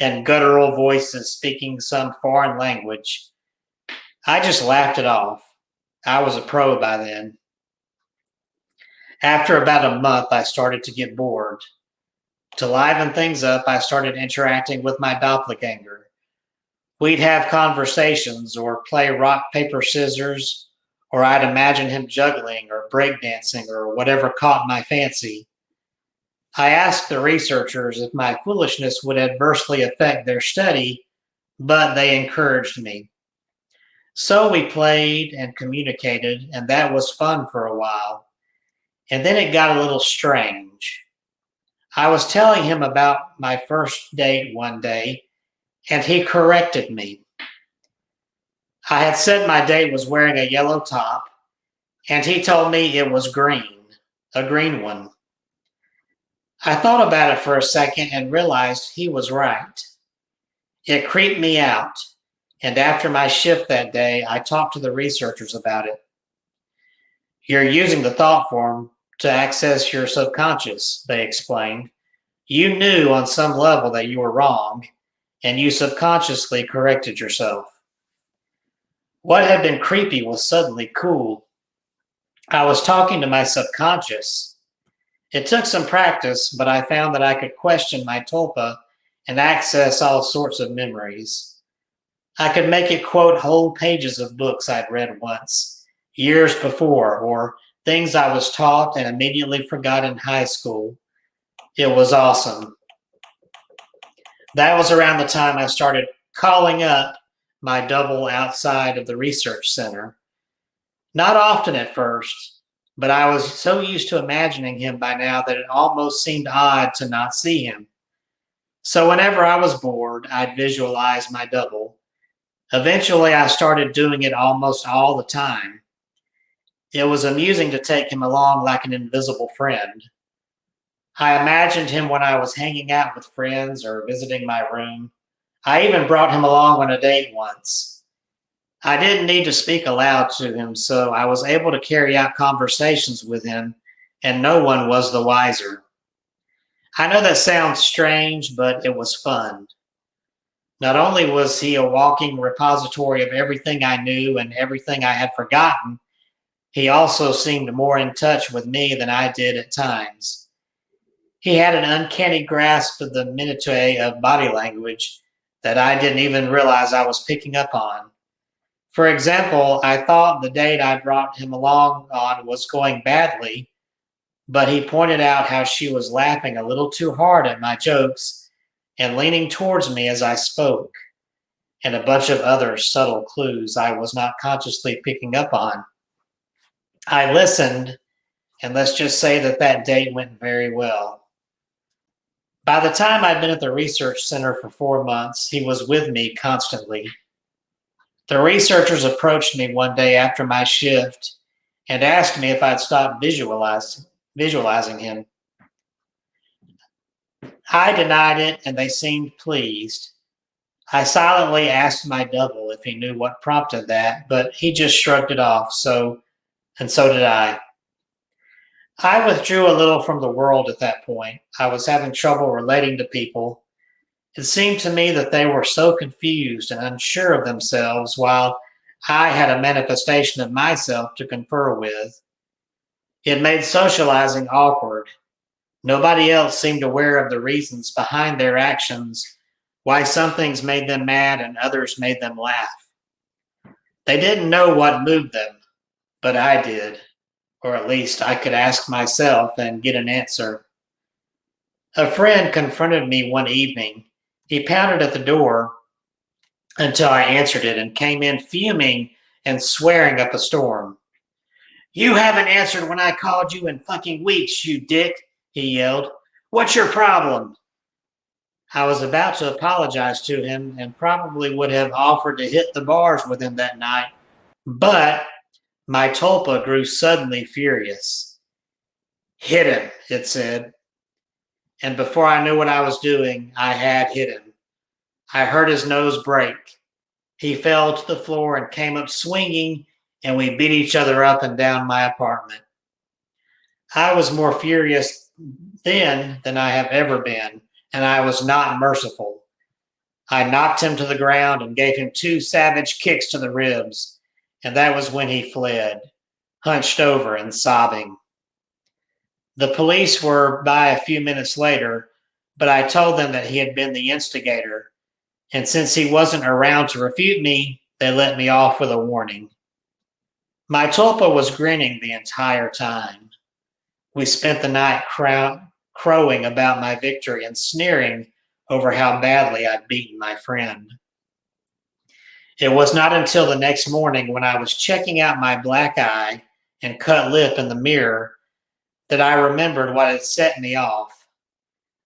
and guttural voices speaking some foreign language. I just laughed it off. I was a pro by then. After about a month, I started to get bored. To liven things up, I started interacting with my doppelganger. We'd have conversations or play rock, paper, scissors, or I'd imagine him juggling or breakdancing or whatever caught my fancy. I asked the researchers if my foolishness would adversely affect their study, but they encouraged me. So we played and communicated, and that was fun for a while. And then it got a little strange. I was telling him about my first date one day, and he corrected me. I had said my date was wearing a yellow top, and he told me it was green. a green one. I thought about it for a second and realized he was right. It creeped me out, and after my shift that day, I talked to the researchers about it. You're using the thought form to access your subconscious, they explained. You knew on some level that you were wrong, and you subconsciously corrected yourself. What had been creepy was suddenly cool. I was talking to my subconscious. It took some practice, but I found that I could question my tulpa and access all sorts of memories. I could make it quote whole pages of books I'd read once, years before, or things I was taught and immediately forgot in high school. It was awesome. That was around the time I started calling up my double outside of the research center. Not often at first, but I was so used to imagining him by now that it almost seemed odd to not see him. So whenever I was bored, I'd visualize my double. Eventually, I started doing it almost all the time. It was amusing to take him along like an invisible friend. I imagined him when I was hanging out with friends or visiting my room. I even brought him along on a date once. I didn't need to speak aloud to him, so I was able to carry out conversations with him, and no one was the wiser. I know that sounds strange, but it was fun. Not only was he a walking repository of everything I knew and everything I had forgotten, he also seemed more in touch with me than I did at times. He had an uncanny grasp of the minutiae of body language that I didn't even realize I was picking up on. For example, I thought the date I brought him along on was going badly, but he pointed out how she was laughing a little too hard at my jokes and leaning towards me as I spoke, and a bunch of other subtle clues I was not consciously picking up on. I listened, and let's just say that date went very well. By the time I'd been at the research center for 4 months, he was with me constantly. The researchers approached me one day after my shift and asked me if I'd stop visualizing him. I denied it, and they seemed pleased. I silently asked my double if he knew what prompted that, but he just shrugged it off, and so did I. I withdrew a little from the world at that point. I was having trouble relating to people. It seemed to me that they were so confused and unsure of themselves, while I had a manifestation of myself to confer with. It made socializing awkward. Nobody else seemed aware of the reasons behind their actions, why some things made them mad and others made them laugh. They didn't know what moved them, but I did. Or at least I could ask myself and get an answer. A friend confronted me one evening. He pounded at the door until I answered it and came in fuming and swearing up a storm. "You haven't answered when I called you in fucking weeks, you dick," he yelled. "What's your problem?" I was about to apologize to him and probably would have offered to hit the bars with him that night, but my tulpa grew suddenly furious. "Hit him," it said. And before I knew what I was doing, I had hit him. I heard his nose break. He fell to the floor and came up swinging, and we beat each other up and down my apartment. I was more furious then than I have ever been, and I was not merciful. I knocked him to the ground and gave him 2 savage kicks to the ribs, and that was when he fled, hunched over and sobbing. The police were by a few minutes later, but I told them that he had been the instigator, and since he wasn't around to refute me, they let me off with a warning. My tulpa was grinning the entire time. We spent the night crowing about my victory and sneering over how badly I'd beaten my friend. It was not until the next morning when I was checking out my black eye and cut lip in the mirror that I remembered what had set me off.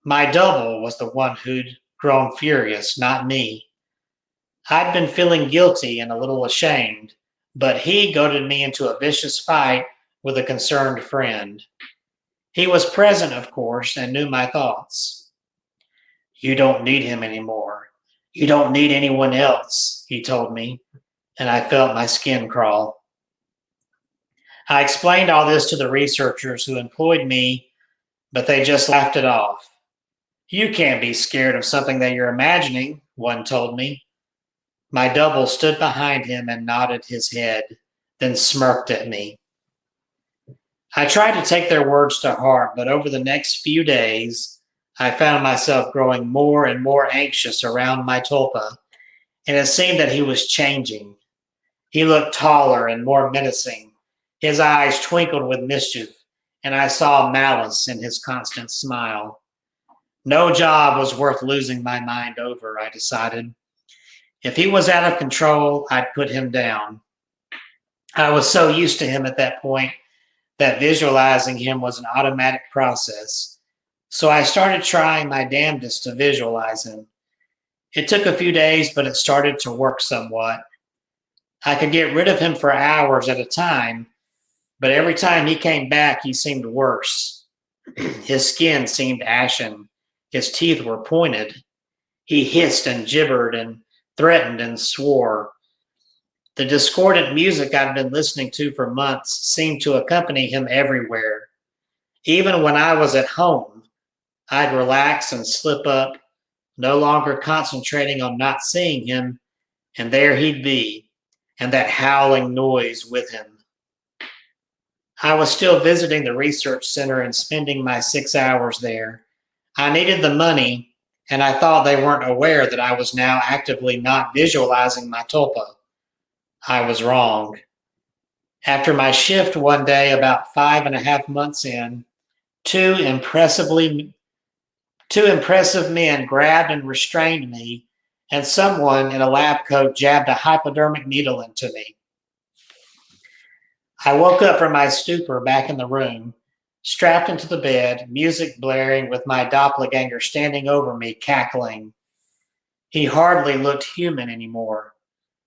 My double was the one who'd grown furious, not me. I'd been feeling guilty and a little ashamed, but he goaded me into a vicious fight with a concerned friend. He was present, of course, and knew my thoughts. You don't need him anymore. You don't need anyone else, he told me, and I felt my skin crawl. I explained all this to the researchers who employed me, but they just laughed it off. You can't be scared of something that you're imagining, one told me. My double stood behind him and nodded his head, then smirked at me. I tried to take their words to heart, but over the next few days, I found myself growing more and more anxious around my Tulpa, and it seemed that he was changing. He looked taller and more menacing. His eyes twinkled with mischief, and I saw malice in his constant smile. No job was worth losing my mind over, I decided. If he was out of control, I'd put him down. I was so used to him at that point that visualizing him was an automatic process. So I started trying my damnedest to visualize him. It took a few days, but it started to work somewhat. I could get rid of him for hours at a time, but every time he came back, he seemed worse. His skin seemed ashen. His teeth were pointed. He hissed and gibbered and threatened and swore. The discordant music I'd been listening to for months seemed to accompany him everywhere. Even when I was at home, I'd relax and slip up, no longer concentrating on not seeing him, and there he'd be, and that howling noise with him. I was still visiting the research center and spending my 6 hours there. I needed the money, and I thought they weren't aware that I was now actively not visualizing my Tulpa. I was wrong. After my shift one day, about 5.5 months in, two impressive men grabbed and restrained me, and someone in a lab coat jabbed a hypodermic needle into me. I woke up from my stupor back in the room, strapped into the bed, music blaring with my doppelganger standing over me, cackling. He hardly looked human anymore.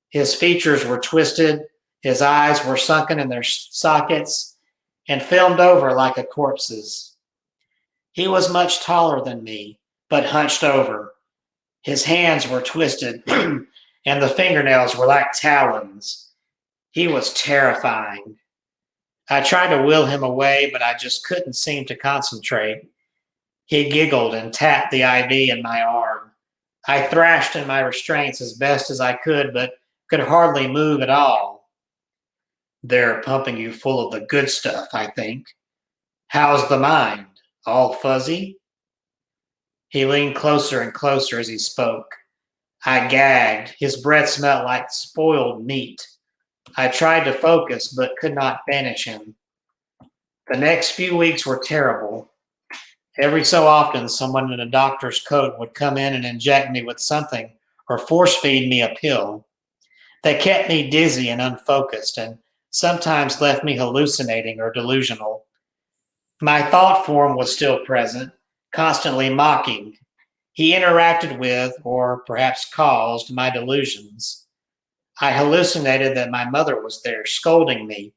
His features were twisted, his eyes were sunken in their sockets, and filmed over like a corpse's. He was much taller than me, but hunched over. His hands were twisted, and the fingernails were like talons. He was terrifying. I tried to will him away, but I just couldn't seem to concentrate. He giggled and tapped the IV in my arm. I thrashed in my restraints as best as I could, but could hardly move at all. They're pumping you full of the good stuff, I think. How's the mind? All fuzzy? He leaned closer and closer as he spoke. I gagged. His breath smelled like spoiled meat. I tried to focus, but could not banish him. The next few weeks were terrible. Every so often, someone in a doctor's coat would come in and inject me with something or force feed me a pill. They kept me dizzy and unfocused, and sometimes left me hallucinating or delusional. My thought form was still present, constantly mocking. He interacted with, or perhaps caused, my delusions. I hallucinated that my mother was there, scolding me,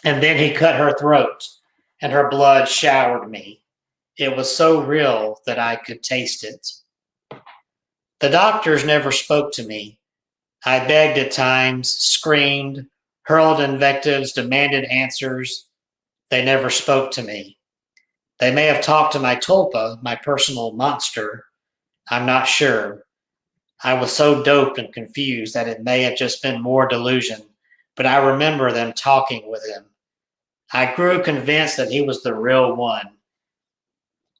and then he cut her throat, and her blood showered me. It was so real that I could taste it. The doctors never spoke to me. I begged at times, screamed, hurled invectives, demanded answers. They never spoke to me. They may have talked to my Tulpa, my personal monster. I'm not sure. I was so doped and confused that it may have just been more delusion, but I remember them talking with him. I grew convinced that he was the real one,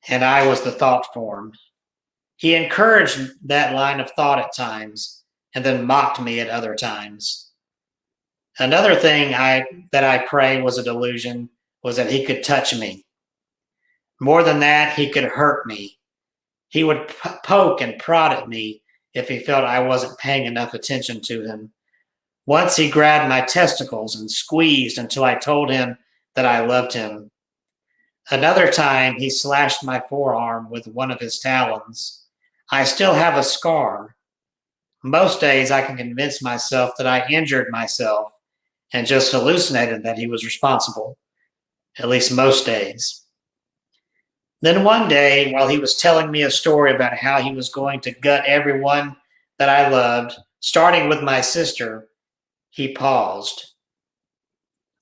and I was the thought form. He encouraged that line of thought at times, and then mocked me at other times. Another thing that I pray was a delusion was that he could touch me. More than that, he could hurt me. He would poke and prod at me if he felt I wasn't paying enough attention to him. Once he grabbed my testicles and squeezed until I told him that I loved him. Another time, he slashed my forearm with one of his talons. I still have a scar. Most days, I can convince myself that I injured myself and just hallucinated that he was responsible. At least most days. Then one day, while he was telling me a story about how he was going to gut everyone that I loved, starting with my sister, he paused.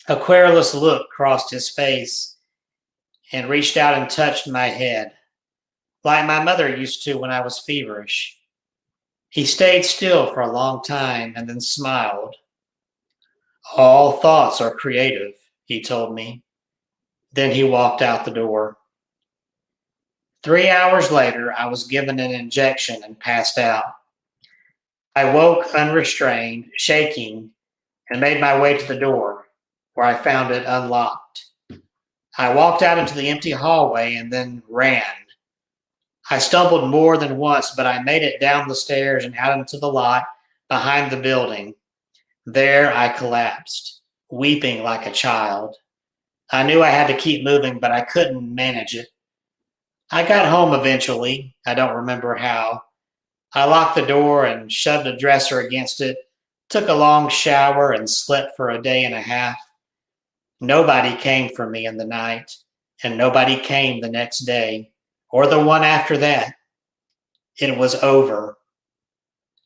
A querulous look crossed his face and reached out and touched my head, like my mother used to when I was feverish. He stayed still for a long time and then smiled. All thoughts are creative, he told me. Then he walked out the door. 3 hours later, I was given an injection and passed out. I woke unrestrained, shaking, and made my way to the door, where I found it unlocked. I walked out into the empty hallway and then ran. I stumbled more than once, but I made it down the stairs and out into the lot behind the building. There I collapsed, weeping like a child. I knew I had to keep moving, but I couldn't manage it. I got home eventually. I don't remember how. I locked the door and shoved a dresser against it, took a long shower, and slept for a day and a half. Nobody came for me in the night, and nobody came the next day, or the one after that. It was over.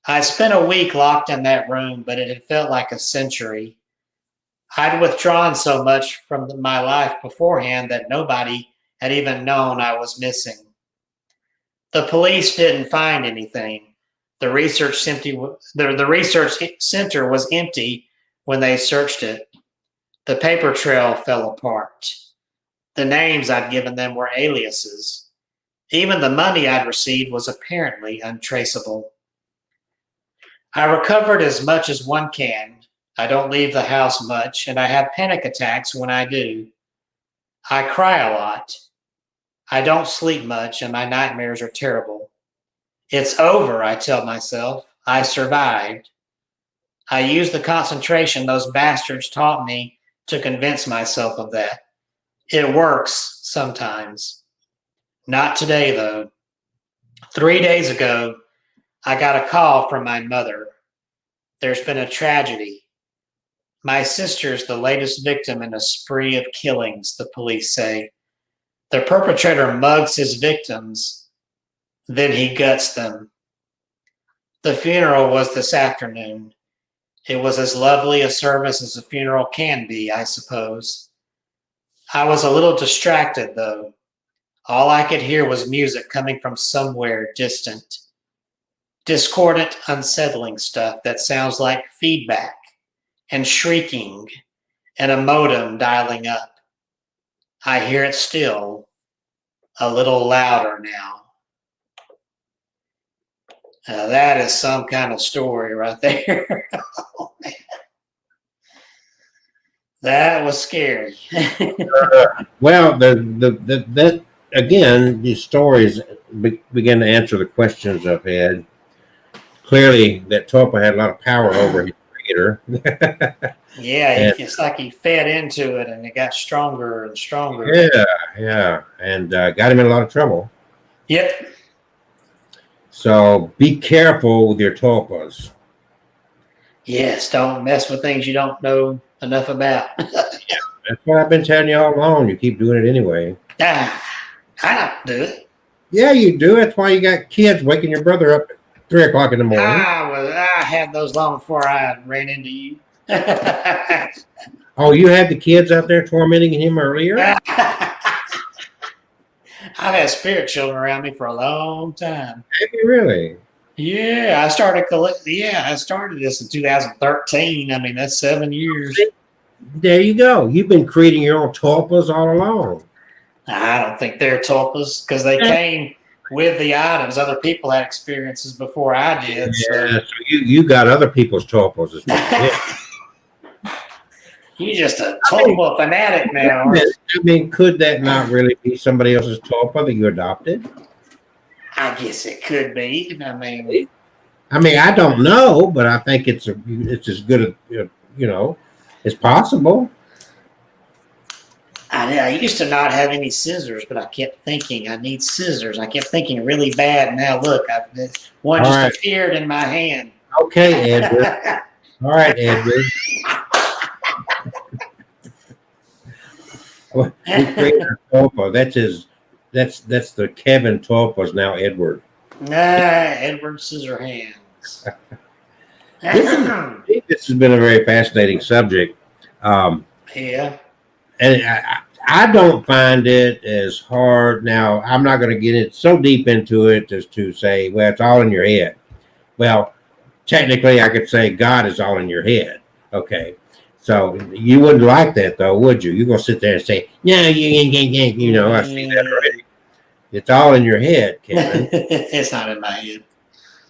I spent a week locked in that room, but it had felt like a century. I'd withdrawn so much from my life beforehand that nobody had even known I was missing. The police didn't find anything. The research center was empty when they searched it. The paper trail fell apart. The names I'd given them were aliases. Even the money I'd received was apparently untraceable. I recovered as much as one can. I don't leave the house much, and I have panic attacks when I do. I cry a lot. I don't sleep much, and my nightmares are terrible. It's over, I tell myself. I survived. I use the concentration those bastards taught me to convince myself of that. It works sometimes. Not today, though. 3 days ago, I got a call from my mother. There's been a tragedy. My sister's the latest victim in a spree of killings, the police say. The perpetrator mugs his victims, then he guts them. The funeral was this afternoon. It was as lovely a service as a funeral can be, I suppose. I was a little distracted, though. All I could hear was music coming from somewhere distant. Discordant, unsettling stuff that sounds like feedback and shrieking and a modem dialing up. I hear it still, a little louder now. Now that is some kind of story right there. Oh, man. That was scary. Well, that again, these stories begin to answer the questions I've had. Clearly, that Tulpa had a lot of power over his creator. Yeah, it's like he fed into it and it got stronger and stronger. Yeah, and got him in a lot of trouble. Yep. So be careful with your Tulpas. Yes, don't mess with things you don't know enough about. That's what I've been telling you all along. You keep doing it anyway. I don't do it. Yeah, you do. That's why you got kids waking your brother up at 3 o'clock in the morning. I had those long before I ran into you. Oh, you had the kids out there tormenting him earlier? I've had spirit children around me for a long time. Have you really? Yeah, I started this in 2013. I mean, that's 7 years. There you go. You've been creating your own Tulpas all along. I don't think they're tulpas because they came with the items. Other people had experiences before I did. Yeah, so you got other people's Tulpas as well. You're just a Tulpa fanatic now. I mean, could that not really be somebody else's Tulpa that you adopted? I guess it could be. I mean, I don't know, but I think it's as good as it's possible. I used to not have any scissors, but I kept thinking I need scissors. I kept thinking really bad. Now look, one just appeared in my hand. Okay, Edward. All right, Edward. We created a Tulpa. That's his That's the Kevin Tulpa's now Edward. Edward Scissorhands. This has been a very fascinating subject. Yeah. And I don't find it as hard. Now, I'm not going to get it so deep into it as to say, well, it's all in your head. Well, technically, I could say God is all in your head. Okay. So you wouldn't like that, though, would you? You're going to sit there and say, no, I see that already. It's all in your head, Kevin. It's not in my head.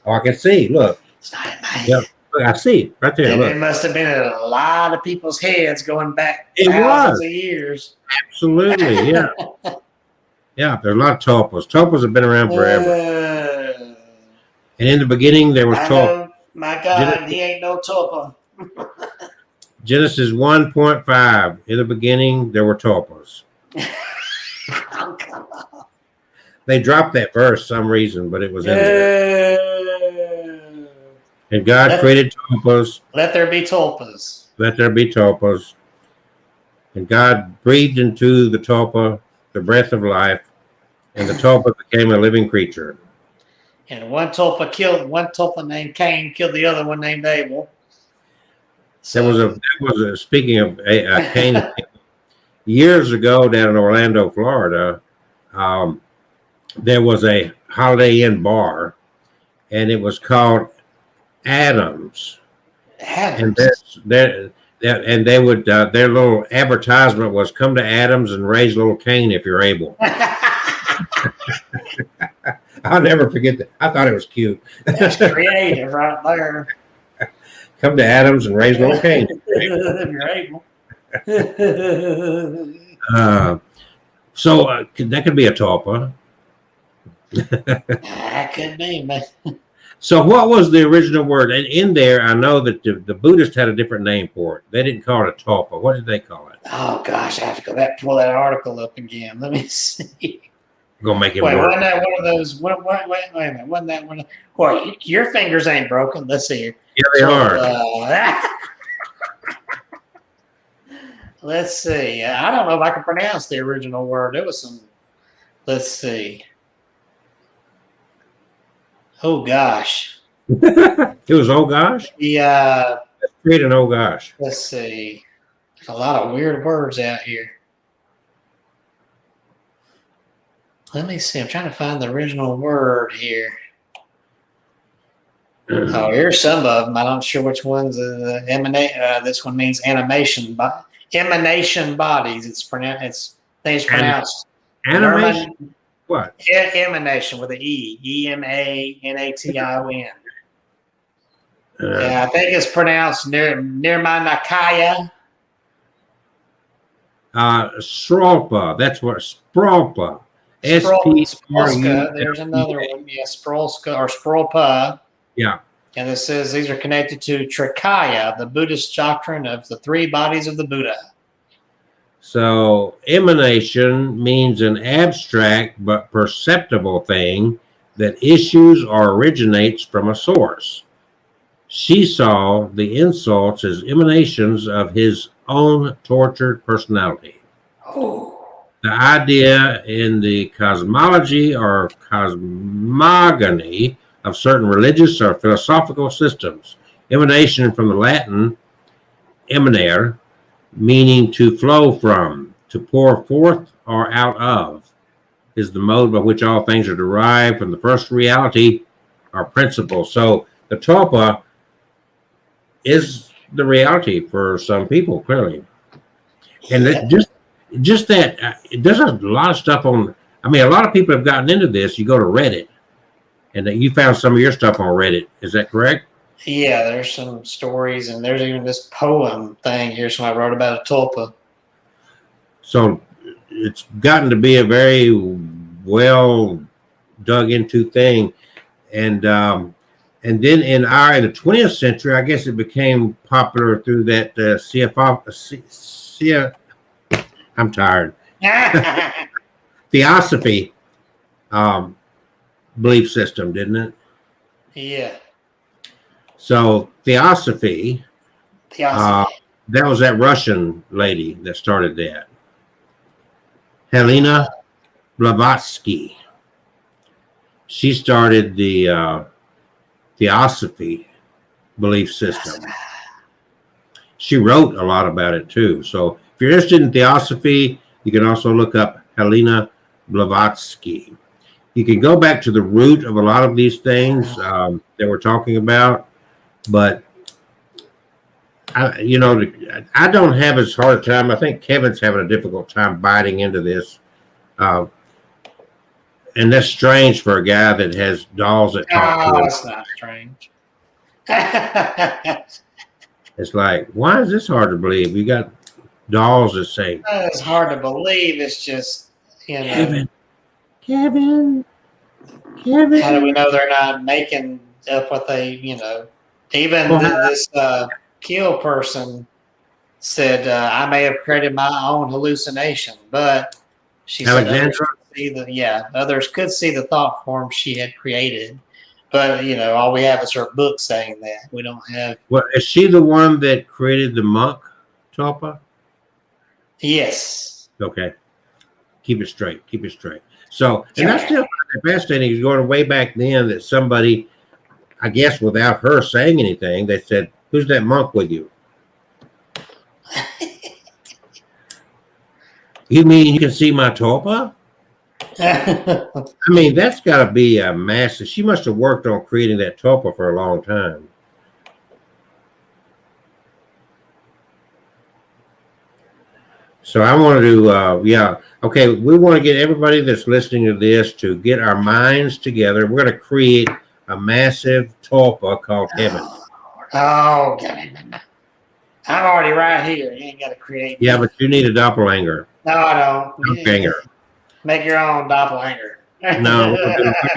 Oh, I can see. Look. It's not in my head. Yep. Look, I see it right there. Look. It must have been in a lot of people's heads going back It thousands was. of years. Absolutely, yeah. Yeah, there's a lot of tulpas. Tulpas have been around forever. And in the beginning, there was tulpa. My God, he ain't no tulpa. Genesis 1:5. In the beginning, there were tulpas. Oh, come on. They dropped that verse for some reason, but it was in there. And God created tulpas. Let there be tulpas. Let there be tulpas. And God breathed into the tulpa the breath of life, and the tulpa became a living creature. And one tulpa named Cain killed the other one named Abel. So, that was a speaking of Cain. Years ago down in Orlando, Florida, there was a Holiday Inn bar, and it was called Adams. And they would their little advertisement was, come to Adams and raise little Cain if you're able. I'll never forget that. I thought it was cute. That's creative right there. Come to Adams and raise little Cain if you're able. So that could be a tulpa. That could be, man. So what was the original word? And in there, I know that the Buddhists had a different name for it. They didn't call it a tulpa. What did they call it? Oh, gosh, I have to go back pull that article up again. Let me see. Gonna make it Wait, work. wasn't that one of those? Wait a minute. Wasn't that one? Well, your fingers ain't broken. Let's see here. Yeah, they are. Let's see. I don't know if I can pronounce the original word. There was some. Let's see. Oh gosh. It was oh gosh. Yeah. Let's create an oh gosh. Let's see. There's a lot of weird words out here. Let me see. I'm trying to find the original word here. Oh, here's some of them. I'm not sure which ones. This one means animation. Emanation bodies. It's pronounced. Things pronounced. Animation. What? Emanation with an E. E-M-A-N-A-T-I-O-N. Yeah, I think it's pronounced Nirmanakaya. Sprolpa. That's what Sprolpa. Sprolska. There's another one. Yeah, Sprolska or Sprolpa. Yeah. And it says these are connected to Trikaya, the Buddhist doctrine of the three bodies of the Buddha. So emanation means an abstract but perceptible thing that issues or originates from a source. She saw the insults as emanations of his own tortured personality. Oh. The idea in the cosmology or cosmogony of certain religious or philosophical systems. Emanation from the Latin emanare, meaning to flow from, to pour forth or out of, is the mode by which all things are derived from the first reality or principle. So the tulpa is the reality for some people, clearly. And that just that, there's a lot of stuff on, I mean, a lot of people have gotten into this. You go to Reddit, and you found some of your stuff on Reddit. Is that correct? Yeah, there's some stories, and there's even this poem thing here. So I wrote about a tulpa. So it's gotten to be a very well dug into thing, and then in the 20th century, I guess it became popular through that I'm tired. Theosophy belief system, didn't it? Yeah. So Theosophy. That was that Russian lady that started that. Helena Blavatsky. She started the Theosophy belief system. She wrote a lot about it too. So if you're interested in Theosophy, you can also look up Helena Blavatsky. You can go back to the root of a lot of these things that we're talking about, but I don't have as hard a time. I think Kevin's having a difficult time biting into this. And that's strange for a guy that has dolls that talk to him. It's not strange. It's like, why is this hard to believe? You got dolls that say, it's hard to believe. It's just, Kevin. How do we know they're not making up what they, even this Kill person said, I may have created my own hallucination, but she said others could see the thought form she had created. But, all we have is her book saying that. We don't have. Well, is she the one that created the monk, Tulpa? Yes. Okay. Keep it straight. So, and that's still fascinating. Is going way back then that somebody, I guess without her saying anything, they said, who's that monk with you? You mean you can see my Tulpa? I mean, that's got to be a massive. She must have worked on creating that Tulpa for a long time. So I want to, okay, we want to get everybody that's listening to this to get our minds together. We're going to create a massive Tulpa called Kevin. Oh, Kevin. I'm already right here. You ain't got to create. Yeah, but you need a doppelganger. No, I don't. Doppelganger. Make your own doppelganger. No,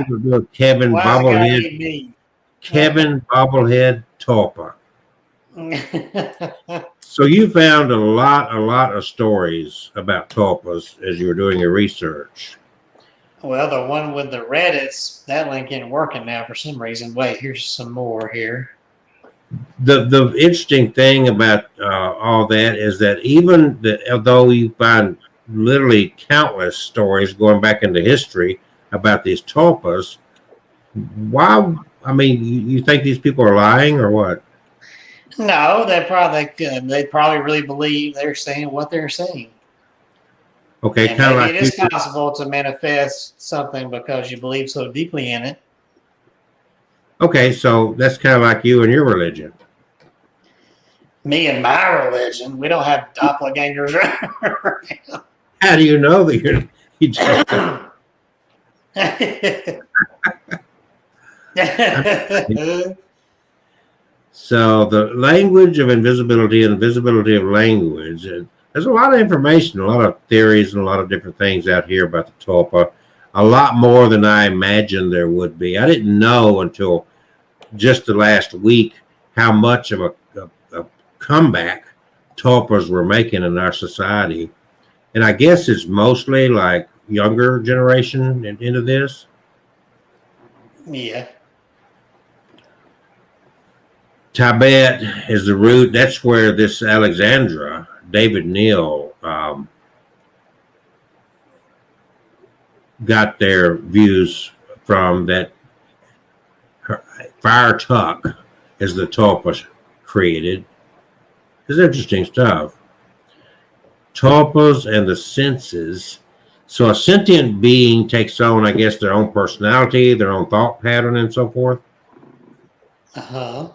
we're doing Kevin Bobblehead. Kevin Bobblehead Tulpa. So you found a lot of stories about tulpas as you were doing your research. Well, the one with the Reddits, that link ain't working now for some reason. Wait, here's some more here. The interesting thing about all that is that although you find literally countless stories going back into history about these tulpas, why? I mean, you think these people are lying or what? No, they probably really believe they're saying what they're saying. Okay, kind of like it is possible to manifest something because you believe so deeply in it. Okay, so that's kind of like you and your religion. Me and my religion, we don't have doppelgangers around. How do you know that you just? So the language of invisibility and visibility of language. There's a lot of information, a lot of theories, and a lot of different things out here about the tulpa. A lot more than I imagined there would be. I didn't know until just the last week how much of a comeback tulpas were making in our society. And I guess it's mostly like younger generation into this. Yeah. Tibet is the root. That's where this Alexandra, David Neal, got their views from. That Fire Tuck is the tulpa created. It's interesting stuff. Tulpas and the senses. So a sentient being takes on, I guess, their own personality, their own thought pattern, and so forth. Uh-huh.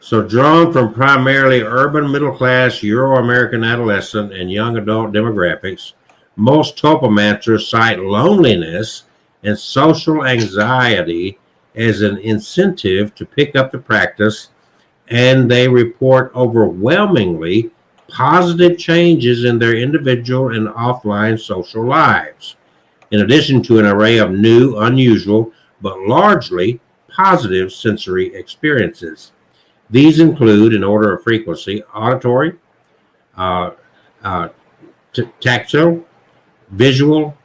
So drawn from primarily urban, middle-class, Euro-American adolescent and young adult demographics, most tulpamancers cite loneliness and social anxiety as an incentive to pick up the practice, and they report overwhelmingly positive changes in their individual and offline social lives, in addition to an array of new, unusual, but largely positive sensory experiences. These include, in order of frequency, auditory, tactile, visual,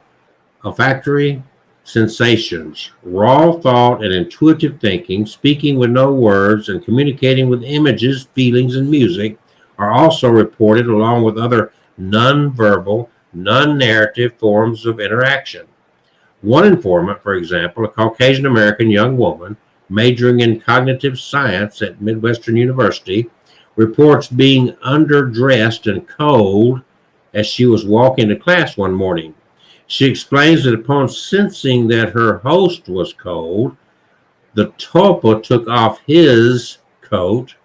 olfactory, sensations, raw thought and intuitive thinking, speaking with no words, and communicating with images, feelings, and music, are also reported along with other non-verbal, non-narrative forms of interaction. One informant, for example, a Caucasian American young woman majoring in cognitive science at Midwestern University, reports being underdressed and cold as she was walking to class one morning. She explains that upon sensing that her host was cold, the tulpa took off his coat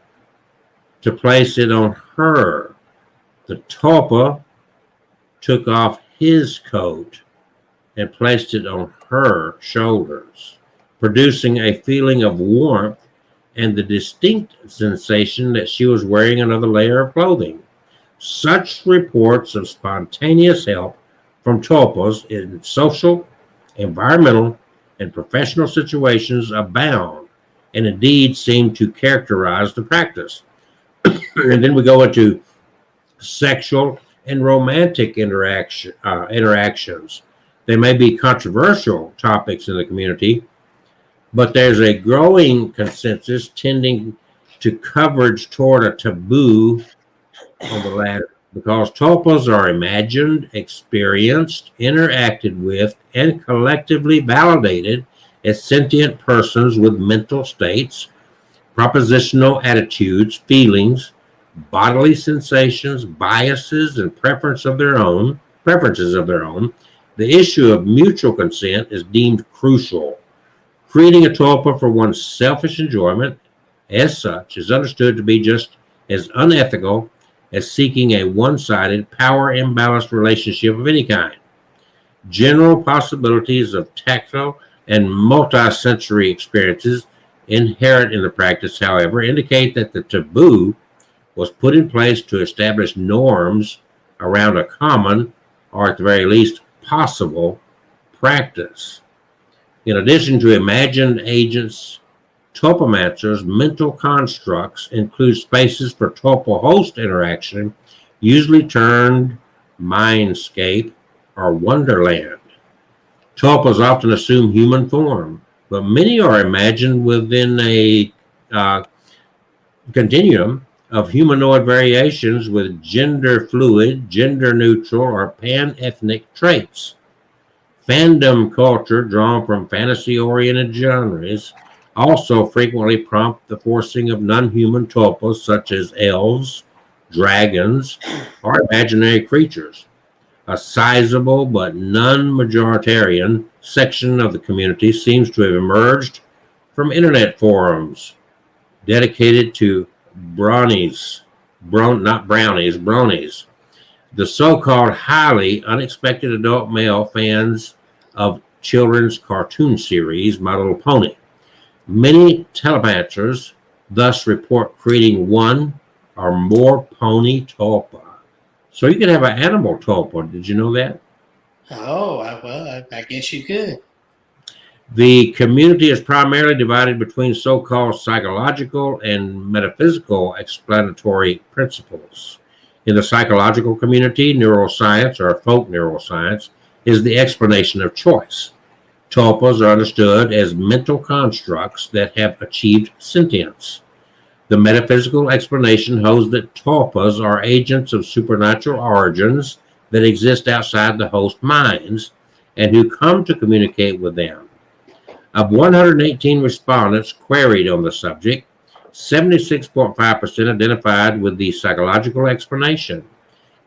to place it on her. The tulpa took off his coat and placed it on her shoulders, producing a feeling of warmth and the distinct sensation that she was wearing another layer of clothing. Such reports of spontaneous help from tulpas in social, environmental, and professional situations abound and indeed seem to characterize the practice. And then we go into sexual and romantic interactions. They may be controversial topics in the community, but there's a growing consensus tending to coverage toward a taboo on the latter, because tulpas are imagined, experienced, interacted with, and collectively validated as sentient persons with mental states, propositional attitudes, feelings, bodily sensations, biases, and preferences of their own. The issue of mutual consent is deemed crucial. Creating a tulpa for one's selfish enjoyment, as such, is understood to be just as unethical as seeking a one-sided, power-imbalanced relationship of any kind. General possibilities of tactile and multi-sensory experiences inherent in the practice, however, indicate that the taboo was put in place to establish norms around a common, or at the very least, possible practice. In addition to imagined agents, tulpamancers' mental constructs include spaces for tulpa-host interaction, usually termed mindscape or wonderland. Tulpas often assume human form, but many are imagined within a continuum of humanoid variations with gender fluid, gender neutral, or pan-ethnic traits. Fandom culture drawn from fantasy-oriented genres also frequently prompt the forcing of non-human tulpas such as elves, dragons, or imaginary creatures. A sizable but non-majoritarian section of the community seems to have emerged from internet forums dedicated to bronies, the so-called highly unexpected adult male fans of children's cartoon series My Little Pony. Many tulpamancers thus report creating one or more pony tulpa. So you can have an animal tulpa. Did you know that? Oh, well, I guess you could. The community is primarily divided between so-called psychological and metaphysical explanatory principles. In the psychological community, neuroscience or folk neuroscience is the explanation of choice. Tulpas are understood as mental constructs that have achieved sentience. The metaphysical explanation holds that tulpas are agents of supernatural origins that exist outside the host minds and who come to communicate with them. Of 118 respondents queried on the subject, 76.5% identified with the psychological explanation,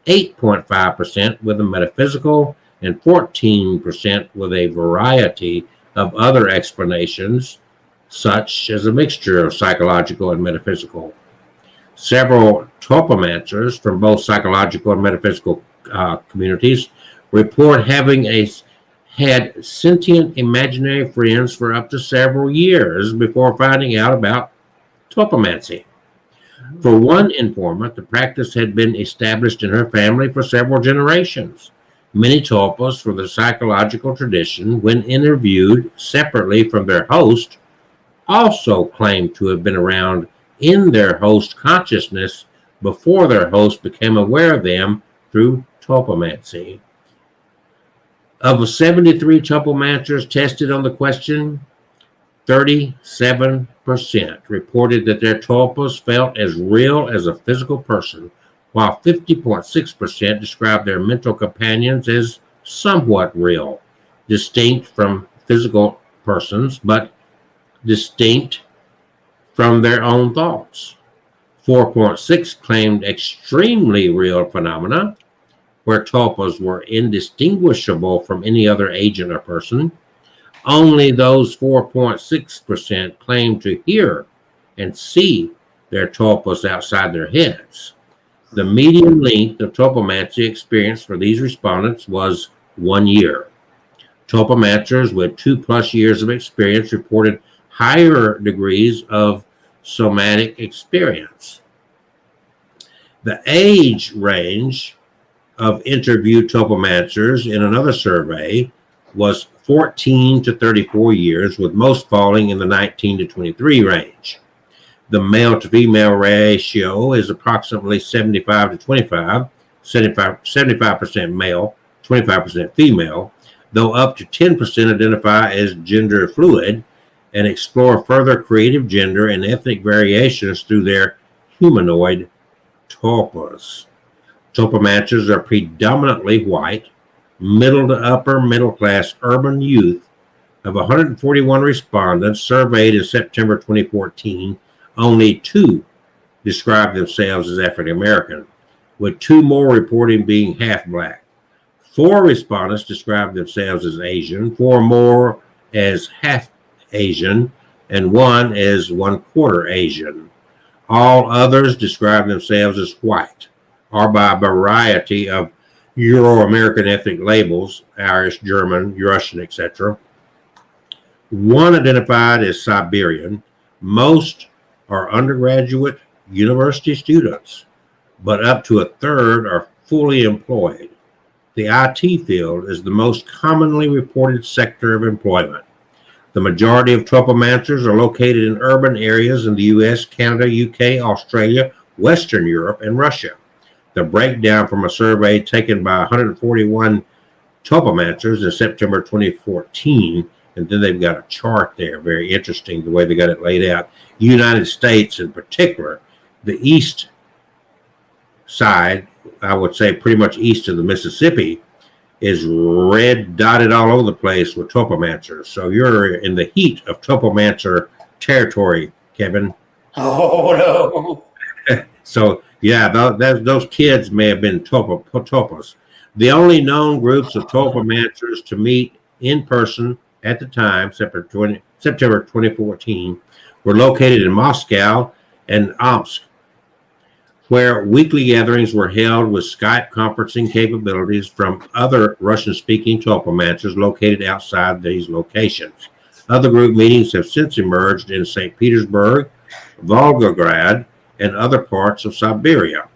8.5% with the metaphysical, and 14% with a variety of other explanations, such as a mixture of psychological and metaphysical. Several tulpamancers from both psychological and metaphysical communities report having had sentient imaginary friends for up to several years before finding out about tulpamancy. For one informant, the practice had been established in her family for several generations. Many tulpas for the psychological tradition, when interviewed separately from their host, also claimed to have been around in their host consciousness before their host became aware of them through tulpamancy. Of the 73 tulpamancers tested on the question, 37 reported that their tulpas felt as real as a physical person, while 50.6% described their mental companions as somewhat real, distinct from physical persons, but distinct from their own thoughts. 4.6 claimed extremely real phenomena, where tulpas were indistinguishable from any other agent or person. Only those 4.6% claimed to hear and see their tulpas outside their heads. The median length of tulpamancy experience for these respondents was 1 year. Tulpamancers with 2+ years of experience reported higher degrees of somatic experience. The age range of interviewed tulpamancers in another survey was 14 to 34 years, with most falling in the 19 to 23 range. The male to female ratio is approximately 75 to 25, 75% male, 25% female, though up to 10% identify as gender fluid and explore further creative gender and ethnic variations through their humanoid tulpas. Tulpamancers are predominantly white, middle to upper middle class urban youth. Of 141 respondents surveyed in September 2014, only 2 described themselves as African American, with 2 more reporting being half black. 4 respondents described themselves as Asian, 4 more as half Asian, and 1 as 1/4 Asian. All others described themselves as white, or by a variety of Euro-American ethnic labels, Irish, German, Russian, etc. 1 identified as Siberian. Most are undergraduate university students, but up to a third are fully employed. The IT field is the most commonly reported sector of employment. The majority of tulpamancers are located in urban areas in the US, Canada, UK, Australia, Western Europe, and Russia. The breakdown from a survey taken by 141 tulpamancers in September 2014, and then they've got a chart there, very interesting the way they got it laid out. United States in particular, the east side, I would say pretty much east of the Mississippi, is red dotted all over the place with tulpamancers. So you're in the heat of tulpamancer territory, Kevin. Oh, no. So, yeah, those kids may have been tulpas. The only known groups of tulpamancers to meet in person at the time, September 2014, were located in Moscow and Omsk, where weekly gatherings were held with Skype conferencing capabilities from other Russian-speaking tulpamancers located outside these locations. Other group meetings have since emerged in St. Petersburg, Volgograd, and other parts of Siberia.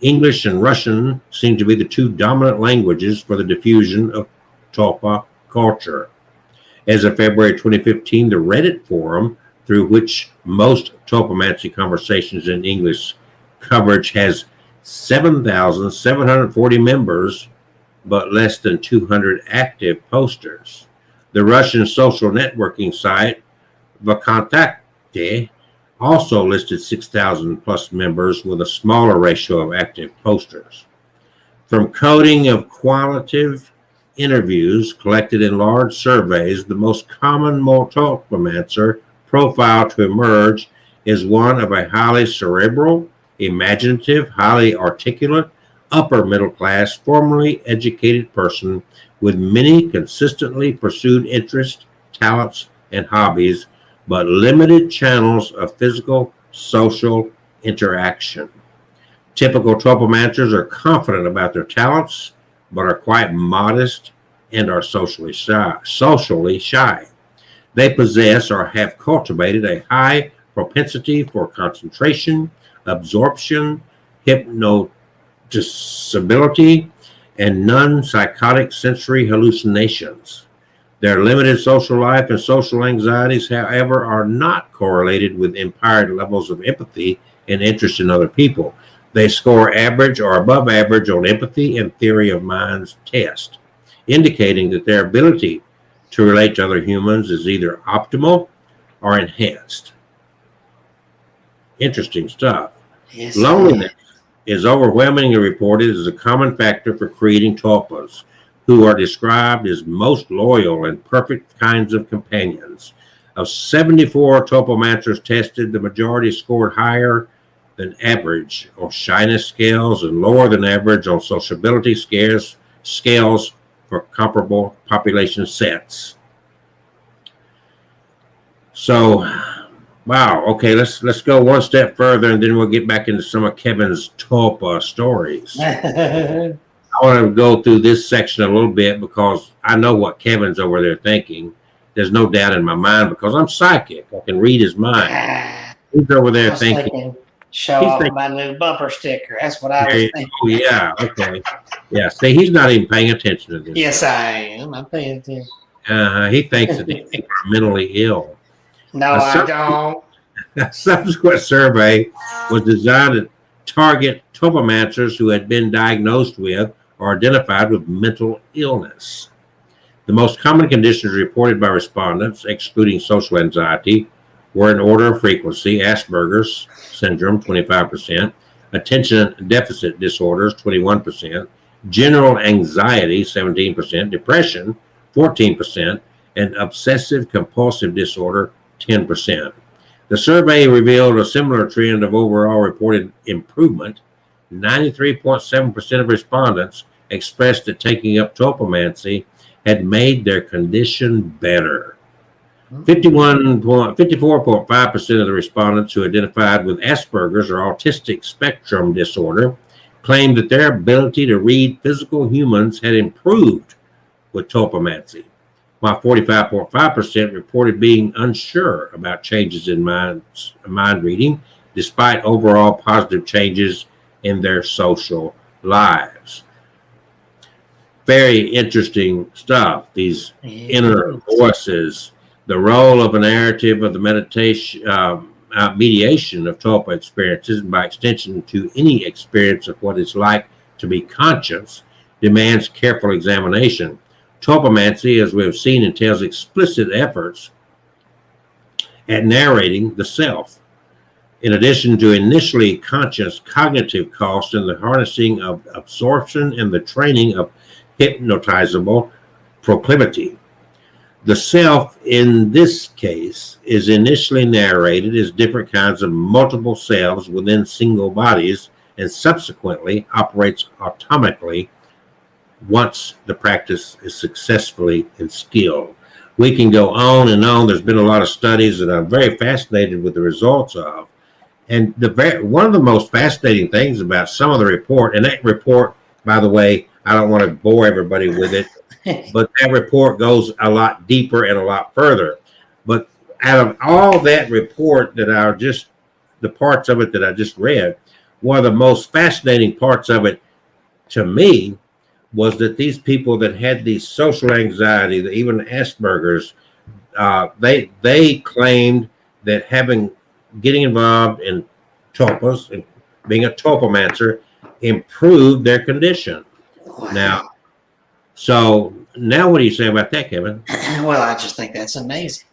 English and Russian seem to be the 2 dominant languages for the diffusion of tulpa culture. As of February 2015, the Reddit forum, through which most tulpamancy conversations in English coverage has 7,740 members, but less than 200 active posters. The Russian social networking site Vkontakte also listed 6,000 plus members with a smaller ratio of active posters. From coding of qualitative interviews collected in large surveys, the most common tulpamancer profile to emerge is one of a highly cerebral, imaginative, highly articulate, upper middle class, formally educated person with many consistently pursued interests, talents, and hobbies, but limited channels of physical, social interaction. Typical tulpamancers are confident about their talents, but are quite modest and are socially shy. They possess or have cultivated a high propensity for concentration, absorption, hypnotisability, and non-psychotic sensory hallucinations. Their limited social life and social anxieties, however, are not correlated with impaired levels of empathy and interest in other people. They score average or above average on empathy and theory of minds test, indicating that their ability to relate to other humans is either optimal or enhanced. Interesting stuff. Yes, Loneliness is overwhelmingly reported as a common factor for creating tulpas, who are described as most loyal and perfect kinds of companions. Of 74 tulpamancers tested, the majority scored higher than average on shyness scales and lower than average on sociability scales for comparable population sets. So, wow. Okay, let's go one step further, and then we'll get back into some of Kevin's tulpa stories. I want to go through this section a little bit because I know what Kevin's over there thinking. There's no doubt in my mind because I'm psychic. I can read his mind. He's over there thinking. Show off my new bumper sticker. That's what I was thinking. Oh, yeah. Okay. Yeah. See, he's not even paying attention to this. Yes, I am. I'm paying attention. He thinks that these people are mentally ill. No, I don't. A subsequent survey was designed to target tulpamancers who had been diagnosed with or identified with mental illness. The most common conditions reported by respondents, excluding social anxiety, were in order of frequency: Asperger's syndrome, 25%, attention deficit disorders, 21%, general anxiety, 17%, depression, 14%, and obsessive compulsive disorder, 10%. The survey revealed a similar trend of overall reported improvement. 93.7% of respondents expressed that taking up tulpamancy had made their condition better. 54.5% of the respondents who identified with Asperger's or autistic spectrum disorder claimed that their ability to read physical humans had improved with tulpamancy, while 45.5% reported being unsure about changes in mind reading, despite overall positive changes in their social lives. Very interesting stuff. These inner voices, the role of a narrative of the meditation, mediation of tulpa experiences, and by extension to any experience of what it's like to be conscious, demands careful examination. Tulpamancy, as we have seen, entails explicit efforts at narrating the self, in addition to initially conscious cognitive costs in the harnessing of absorption and the training of hypnotizable proclivity. The self, in this case, is initially narrated as different kinds of multiple selves within single bodies and subsequently operates automatically once the practice is successfully instilled. We can go on and on. There's been a lot of studies that I'm very fascinated with the results of. And one of the most fascinating things about some of the report, and that report, by the way, I don't want to bore everybody with it, but that report goes a lot deeper and a lot further. But out of all that report the parts of it that I just read, one of the most fascinating parts of it to me was that these people that had these social anxiety, even Asperger's, they claimed that getting involved in tulpas and being a tulpamancer improved their condition. Wow. Now what do you say about that, Kevin? Well, I just think that's amazing.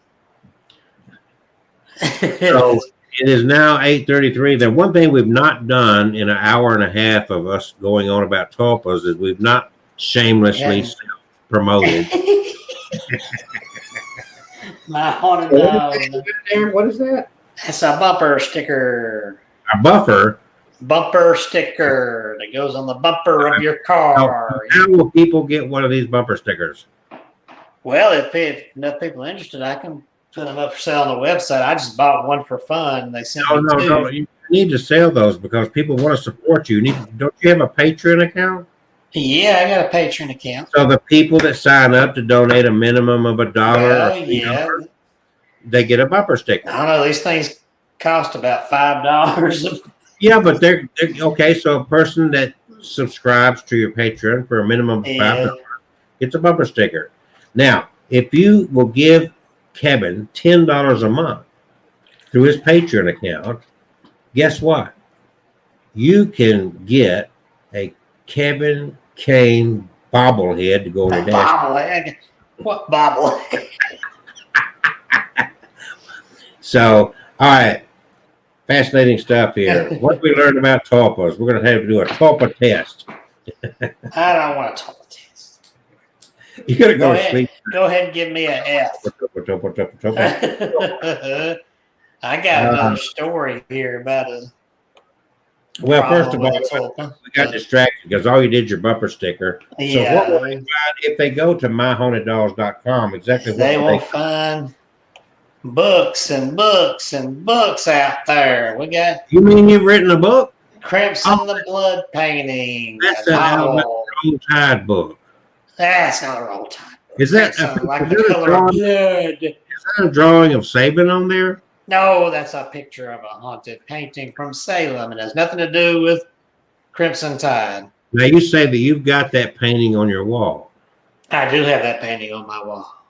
So it is now 8:33. The one thing we've not done in an hour and a half of us going on about tulpas is we've not shamelessly promoted. My haunted dog. What is that? That's a bumper sticker. A bumper sticker that goes on the bumper of your car. How will people get one of these bumper stickers? Well, if enough people are interested, I can put them up for sale on the website. I just bought one for fun. They sent me two. No. You need to sell those because people want to support you. Don't you have a Patreon account? Yeah, I got a Patreon account. So the people that sign up to donate a minimum of $1, they get a bumper sticker. I don't know. These things cost about $5. Yeah, but they're okay. So a person that subscribes to your Patreon for a minimum of $5 gets a bumper sticker. Now, if you will give Kevin $10 a month through his Patreon account, guess what? You can get a Kevin Kane bobblehead to go on the dash. Bobblehead? What bobblehead? So, all right. Fascinating stuff here. What we learned about tulpas. We're going to have to do a tulpa test. I don't want to talk test. You're going to go to sleep. Go ahead and give me an F. Tulpa. I got another story here about a. Well, first of all, we got distracted because all you did is your bumper sticker. Yeah. So what will they find if they go to myhaunteddogs.com? Exactly what they will find books and books and books out there. We got. You mean you've written a book? Crimson the Blood painting. That's an Roll Tide book. That's not a Roll Tide book. Is that like the color of blood? Is that a drawing of Saban on there? No, that's a picture of a haunted painting from Salem. It has nothing to do with Crimson Tide. Now, you say that you've got that painting on your wall. I do have that painting on my wall.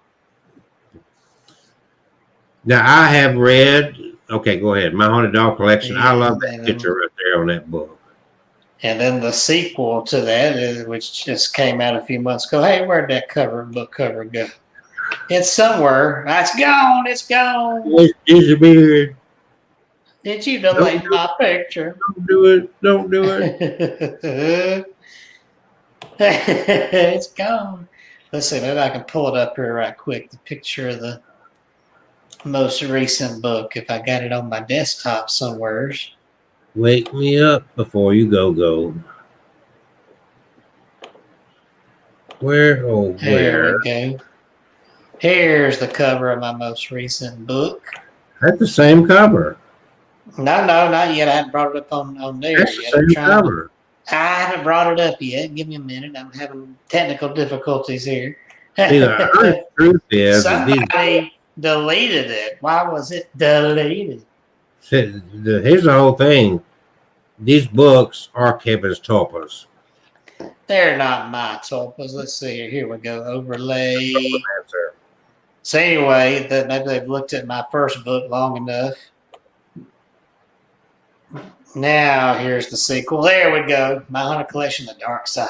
Now, I have read, okay, go ahead, My Haunted Dog Collection. I love that picture right there on that book. And then the sequel to that, which just came out a few months ago. Hey, where'd that book cover go? It's somewhere. It's gone. It's gone. It's disappeared. Did you delete my picture? Don't do it. Don't do it. It's gone. Let's see. Maybe I can pull it up here right quick. The picture of the most recent book. If I got it on my desktop somewhere. Wake me up before you go. Where? Oh, where? There we go. Here's the cover of my most recent book. That's the same cover. No, not yet. I haven't brought it up on there That's yet. the same cover. I haven't brought it up yet. Give me a minute. I'm having technical difficulties here. See, the truth is somebody deleted it. Why was it deleted? Here's the whole thing. These books are Kevin's tulpas. They're not my tulpas. Let's see. Here we go. Overlay. So anyway, maybe they've looked at my first book long enough. Now here's the sequel. There we go. My Haunted Collection, The Dark Side.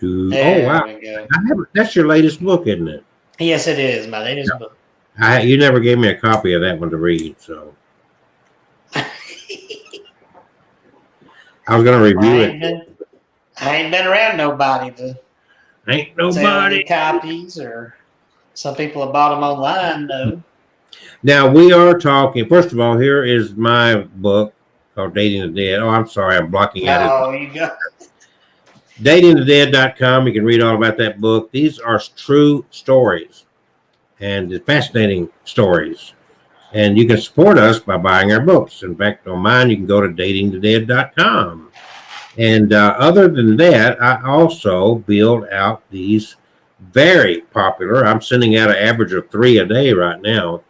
There wow. We go. That's your latest book, isn't it? Yes, it is. My latest book. You never gave me a copy of that one to read, so. I was going to review it. I ain't been around nobody to ain't nobody copies, or some people have bought them online though. Now we are talking. First of all, here is my book called Dating the Dead. Oh, I'm sorry, I'm blocking out. Oh, you go. DatingTheDead.com. You can read all about that book. These are true stories, and fascinating stories. And you can support us by buying our books. In fact, on mine, you can go to DatingTheDead.com. And other than that, I also build out these very popular. I'm sending out an average of 3 a day right now.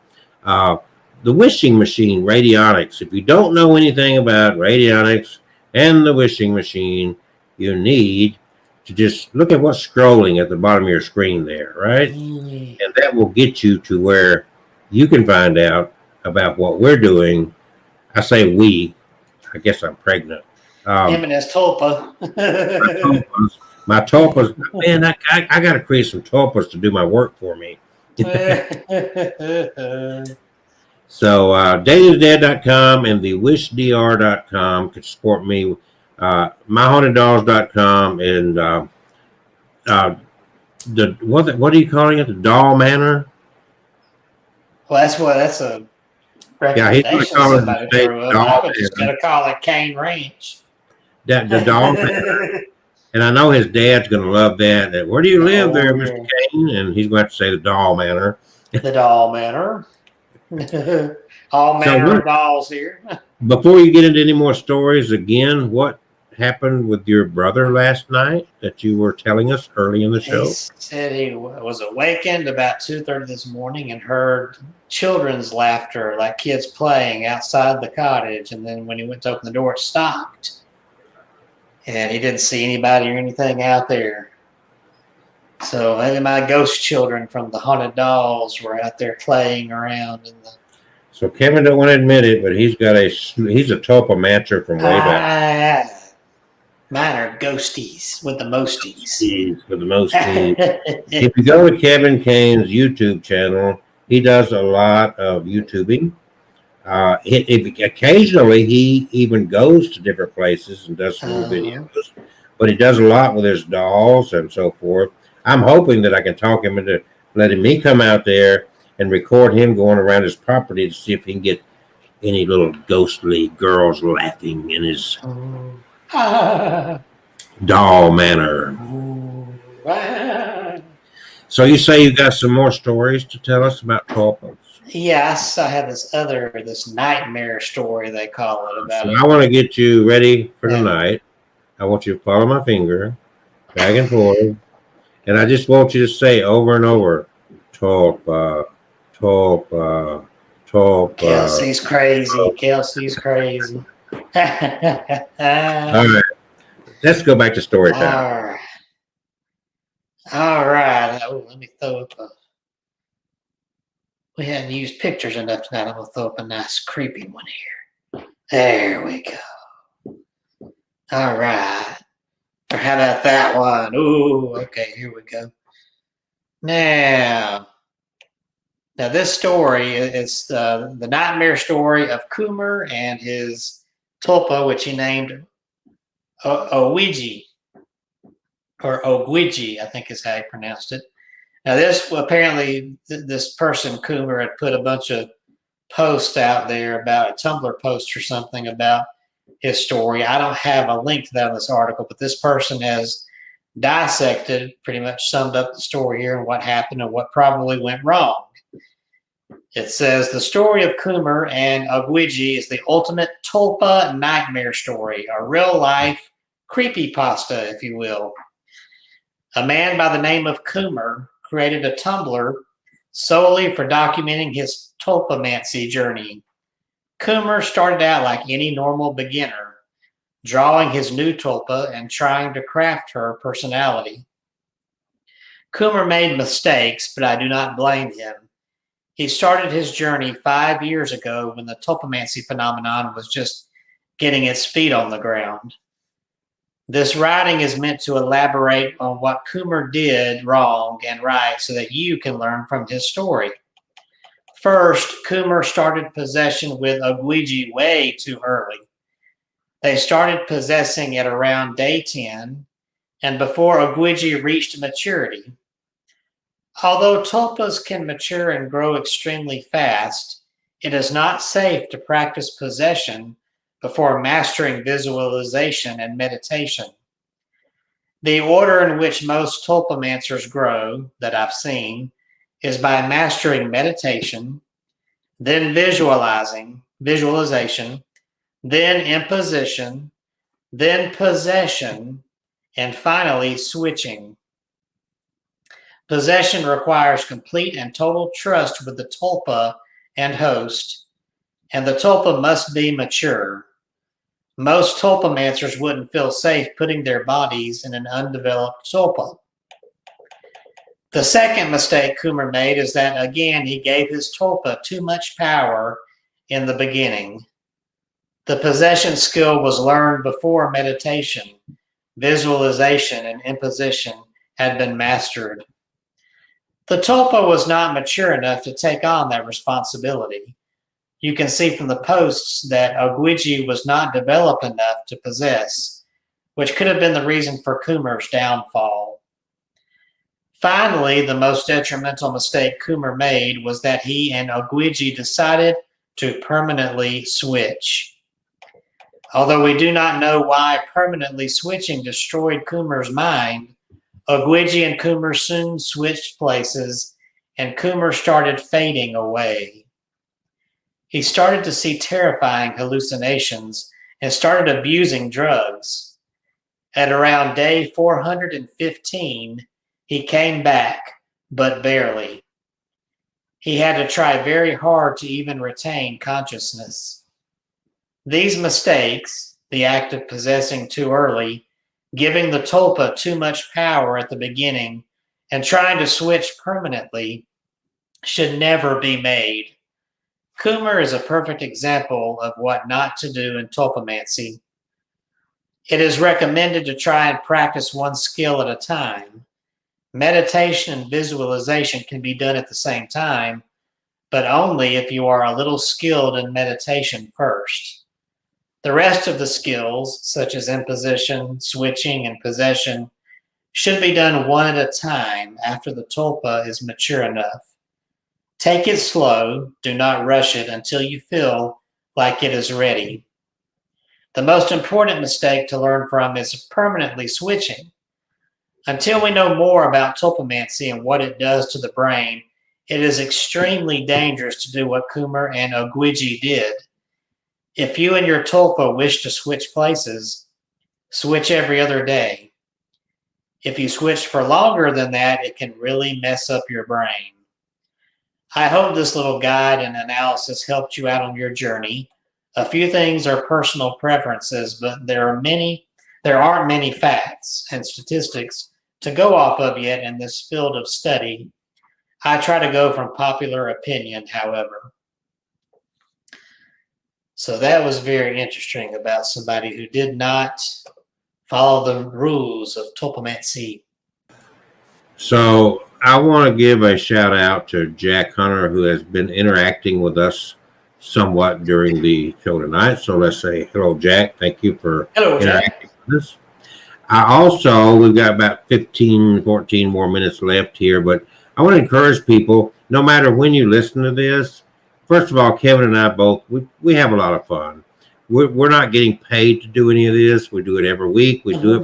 The wishing machine, radionics. If you don't know anything about radionics and the wishing machine, you need to just look at what's scrolling at the bottom of your screen there, right? And that will get you to where you can find out about what we're doing. I say we. I guess I'm pregnant. Him and his tulpa. my tulpas. Man, I got to create some tulpas to do my work for me. So datingthedead.com and the wishdr.com can support me. myhaunteddogs.com and the what are you calling it? The Doll Manor? Well, that's a yeah, he's going to call it the I was just going to call it Cane Ranch. The Doll Manor. And I know his dad's going to love that. Where do you live there, Mr. Kane? And he's going to have to say the Doll Manor. The Doll Manor. All manner of dolls here. Before you get into any more stories, again, what happened with your brother last night that you were telling us early in the show? He said he was awakened about 2:30 this morning and heard children's laughter, like kids playing outside the cottage. And then when he went to open the door, it stopped. And he didn't see anybody or anything out there. So maybe my ghost children from the haunted dolls were out there playing around in the. So Kevin don't want to admit it, but he's a Tulpamancer from way back. Mine are ghosties with the mosties. With the mosties. If you go to Kevin Kane's YouTube channel, he does a lot of YouTubing. Occasionally, he even goes to different places and does some little videos, but he does a lot with his dolls and so forth. I'm hoping that I can talk him into letting me come out there and record him going around his property to see if he can get any little ghostly girls laughing in his doll manner. So you say you got some more stories to tell us about Tulpas? Yes, I have this nightmare story they call it about So it. I want to get you ready for tonight. I want you to follow my finger back and forth, and I just want you to say over and over, Tulpa, Tulpa, Tulpa. Kelsey's crazy. Kelsey's crazy. All right, let's go back to story time. All right. Oh, let me throw up we hadn't used pictures enough tonight. I'm going to throw up a nice creepy one here. There we go. All right. Or how about that one? Ooh, okay, here we go. Now this story is the nightmare story of Coomer and his tulpa, which he named Owiji, or Ogwiji, I think is how he pronounced it. Now, this apparently, this person, Coomer, had put a bunch of posts out there about a Tumblr post or something about his story. I don't have a link to that in this article, but this person has dissected, pretty much summed up the story here and what happened and what probably went wrong. It says, the story of Coomer and Ogwiji is the ultimate tulpa nightmare story, a real-life creepypasta, if you will. A man by the name of Coomer created a Tumblr solely for documenting his tulpamancy journey. Coomer started out like any normal beginner, drawing his new tulpa and trying to craft her personality. Coomer made mistakes, but I do not blame him. He started his journey 5 years ago when the tulpamancy phenomenon was just getting its feet on the ground. This writing is meant to elaborate on what Coomer did wrong and right so that you can learn from his story. First, Coomer started possession with Ogwiji way too early. They started possessing at around day 10 and before Ogwiji reached maturity. Although tulpas can mature and grow extremely fast, it is not safe to practice possession before mastering visualization and meditation. The order in which most tulpamancers grow that I've seen is by mastering meditation, then visualization, then imposition, then possession, and finally switching. Possession requires complete and total trust with the tulpa and host, and the tulpa must be mature. Most tulpamancers wouldn't feel safe putting their bodies in an undeveloped tulpa. The second mistake Coomer made is that, again, he gave his tulpa too much power in the beginning. The possession skill was learned before meditation, visualization, and imposition had been mastered. The tulpa was not mature enough to take on that responsibility. You can see from the posts that Ogwiji was not developed enough to possess, which could have been the reason for Coomer's downfall. Finally, the most detrimental mistake Coomer made was that he and Ogwiji decided to permanently switch. Although we do not know why permanently switching destroyed Coomer's mind, Ogwiji and Coomer soon switched places, and Coomer started fading away. He started to see terrifying hallucinations and started abusing drugs. At around day 415, he came back, but barely. He had to try very hard to even retain consciousness. These mistakes, the act of possessing too early, giving the tulpa too much power at the beginning, and trying to switch permanently, should never be made. Coomer is a perfect example of what not to do in tulpamancy. It is recommended to try and practice one skill at a time. Meditation and visualization can be done at the same time, but only if you are a little skilled in meditation first. The rest of the skills, such as imposition, switching, and possession, should be done one at a time after the tulpa is mature enough. Take it slow, do not rush it until you feel like it is ready. The most important mistake to learn from is permanently switching. Until we know more about tulpamancy and what it does to the brain, it is extremely dangerous to do what Kumar and Ogwiji did. If you and your tulpa wish to switch places, switch every other day. If you switch for longer than that, it can really mess up your brain. I hope this little guide and analysis helped you out on your journey. A few things are personal preferences, but there aren't many facts and statistics to go off of yet in this field of study. I try to go from popular opinion, however. So that was very interesting about somebody who did not follow the rules of tulpamancy. So I want to give a shout out to Jack Hunter, who has been interacting with us somewhat during the show tonight. So let's say hello, Jack. Thank you for interacting with us. We've got about 15, 14 more minutes left here, but I want to encourage people, no matter when you listen to this, first of all, Kevin and I both, we have a lot of fun. We're not getting paid to do any of this. We do it every week. We do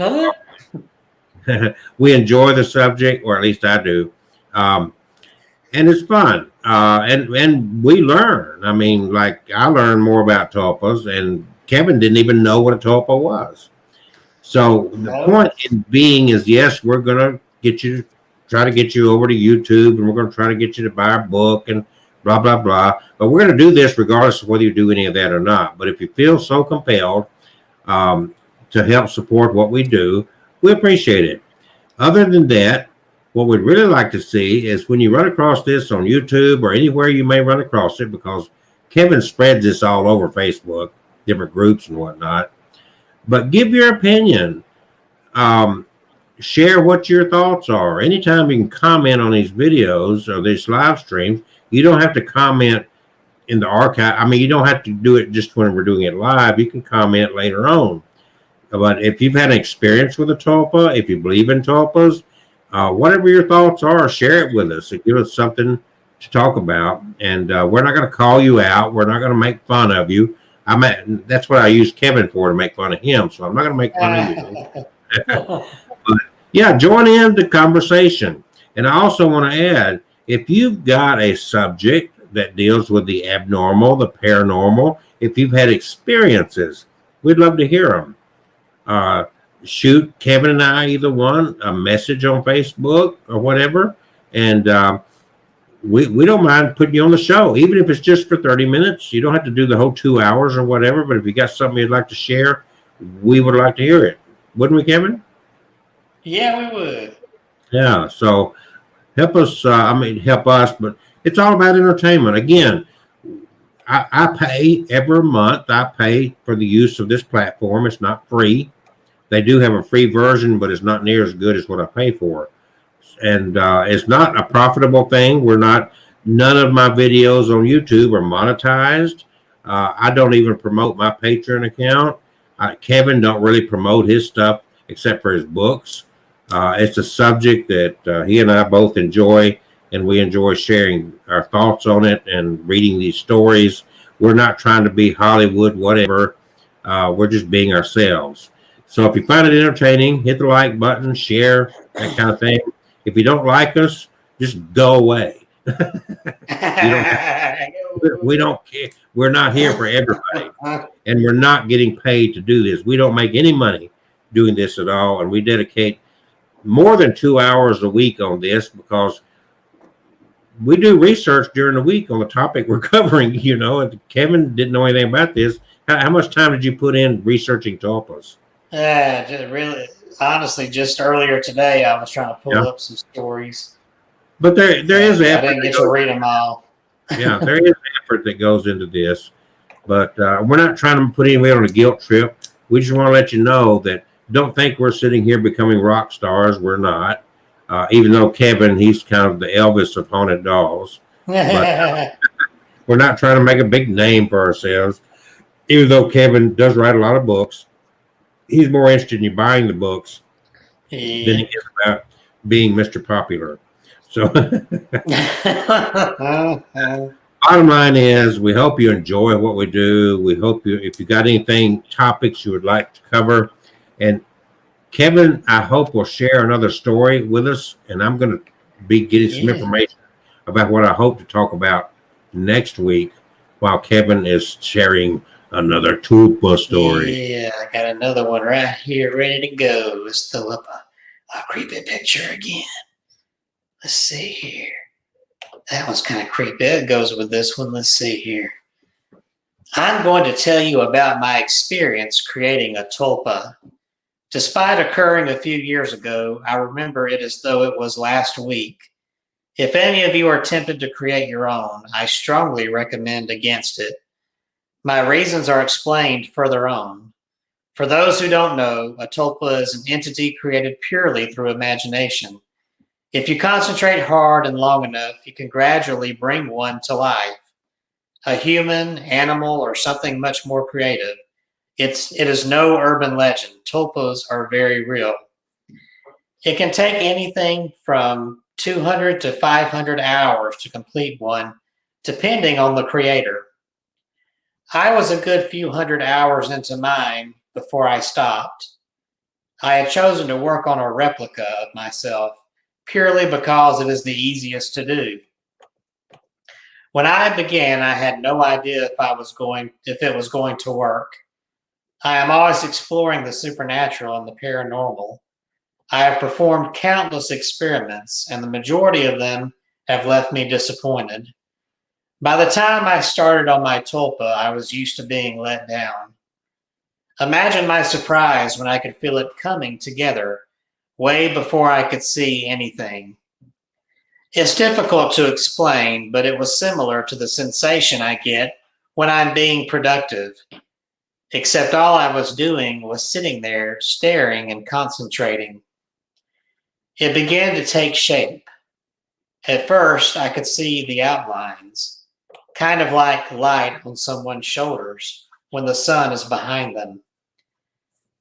it. We enjoy the subject, or at least I do. And it's fun. And we learn. I mean, like I learned more about tulpas, and Kevin didn't even know what a tulpa was. So the point in being is, yes, we're going to try to get you over to YouTube, and we're going to try to get you to buy a book and blah, blah, blah. But we're going to do this regardless of whether you do any of that or not. But if you feel so compelled to help support what we do, we appreciate it. Other than that, what we'd really like to see is when you run across this on YouTube or anywhere you may run across it, because Kevin spreads this all over Facebook, different groups and whatnot. But give your opinion. Share what your thoughts are. Anytime you can comment on these videos or these live streams, you don't have to comment in the archive. I mean, you don't have to do it just when we're doing it live. You can comment later on. But if you've had an experience with a tulpa, if you believe in tulpas, whatever your thoughts are, share it with us. Give us something to talk about. And we're not going to call you out. We're not going to make fun of you. That's what I use Kevin for, to make fun of him. So I'm not going to make fun of you. But yeah, join in the conversation. And I also want to add, if you've got a subject that deals with the abnormal, the paranormal, if you've had experiences, we'd love to hear them. Shoot Kevin and I, either one, a message on Facebook or whatever. And we don't mind putting you on the show, even if it's just for 30 minutes. You don't have to do the whole 2 hours or whatever. But if you got something you'd like to share, we would like to hear it. Wouldn't we, Kevin? Yeah, we would. Yeah, so help us, help us, but it's all about entertainment. Again, I pay every month. I pay for the use of this platform. It's not free. They do have a free version, but it's not near as good as what I pay for. And it's not a profitable thing. None of my videos on YouTube are monetized. I don't even promote my Patreon account. Kevin don't really promote his stuff except for his books. It's a subject that he and I both enjoy, and we enjoy sharing our thoughts on it and reading these stories. We're not trying to be Hollywood, whatever. We're just being ourselves. So if you find it entertaining, hit the like button, share, that kind of thing. If you don't like us, just go away. We don't care. We're not here for everybody. And we're not getting paid to do this. We don't make any money doing this at all. And we dedicate more than 2 hours a week on this because we do research during the week on the topic we're covering, and Kevin didn't know anything about this. How much time did you put in researching tulpas? Really, honestly, just earlier today, I was trying to pull up some stories. But there is effort. I didn't get to read them all. Yeah, there is effort that goes into this. But we're not trying to put anybody on a guilt trip. We just want to let you know that don't think we're sitting here becoming rock stars. We're not. Even though Kevin, he's kind of the Elvis of haunted dolls. But, We're not trying to make a big name for ourselves. Even though Kevin does write a lot of books, he's more interested in you buying the books than he is about being Mr. Popular. So bottom line is we hope you enjoy what we do. We hope you, if you got anything, topics you would like to cover. And Kevin, I hope will share another story with us. And I'm going to be getting some information about what I hope to talk about next week while Kevin is sharing another Tulpa story. Yeah, I got another one right here ready to go. Let's throw up a creepy picture again. Let's see here. That one's kind of creepy. It goes with this one. Let's see here. I'm going to tell you about my experience creating a tulpa. Despite occurring a few years ago, I remember it as though it was last week. If any of you are tempted to create your own, I strongly recommend against it. My reasons are explained further on. For those who don't know, a tulpa is an entity created purely through imagination. If you concentrate hard and long enough, you can gradually bring one to life. A human, animal, or something much more creative. It is no urban legend. Tulpas are very real. It can take anything from 200 to 500 hours to complete one, depending on the creator. I was a good few hundred hours into mine before I stopped. I had chosen to work on a replica of myself purely because it is the easiest to do. When I began, I had no idea if it was going to work. I am always exploring the supernatural and the paranormal. I have performed countless experiments, and the majority of them have left me disappointed. By the time I started on my tulpa, I was used to being let down. Imagine my surprise when I could feel it coming together way before I could see anything. It's difficult to explain, but it was similar to the sensation I get when I'm being productive, except all I was doing was sitting there staring and concentrating. It began to take shape. At first, I could see the outlines, kind of like light on someone's shoulders when the sun is behind them.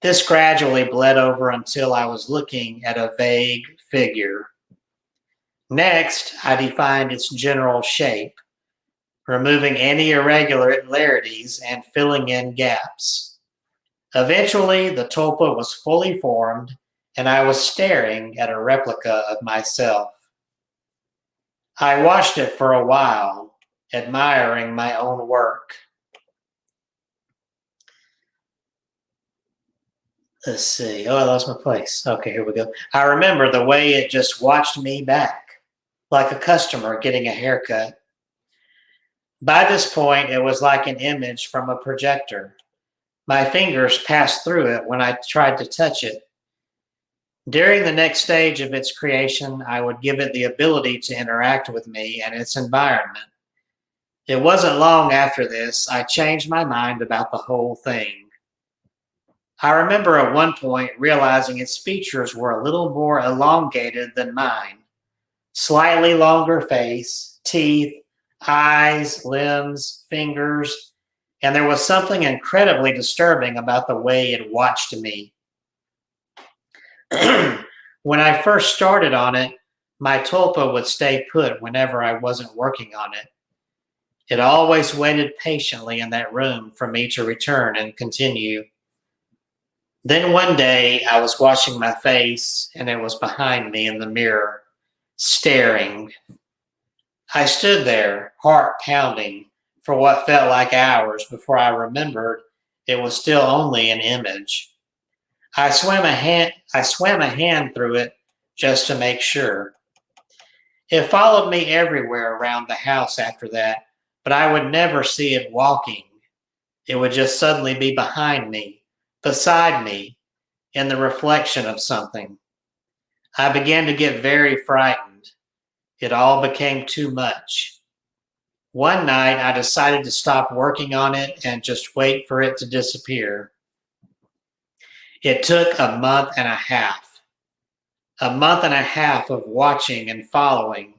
This gradually bled over until I was looking at a vague figure. Next, I defined its general shape, removing any irregularities and filling in gaps. Eventually, the tulpa was fully formed, and I was staring at a replica of myself. I watched it for a while, admiring my own work. Let's see. Oh, I lost my place. Okay, here we go. I remember the way it just watched me back, like a customer getting a haircut. By this point, it was like an image from a projector. My fingers passed through it when I tried to touch it. During the next stage of its creation, I would give it the ability to interact with me and its environment. It wasn't long after this, I changed my mind about the whole thing. I remember at one point realizing its features were a little more elongated than mine. Slightly longer face, teeth, eyes, limbs, fingers, and there was something incredibly disturbing about the way it watched me. When I first started on it, my tulpa would stay put whenever I wasn't working on it. It always waited patiently in that room for me to return and continue. Then one day I was washing my face and it was behind me in the mirror, staring. I stood there, heart pounding, for what felt like hours before I remembered it was still only an image. I swam a hand through it just to make sure. It followed me everywhere around the house after that, but I would never see it walking. It would just suddenly be behind me, beside me, in the reflection of something. I began to get very frightened. It all became too much. One night, I decided to stop working on it and just wait for it to disappear. It took a month and a half. A month and a half of watching and following.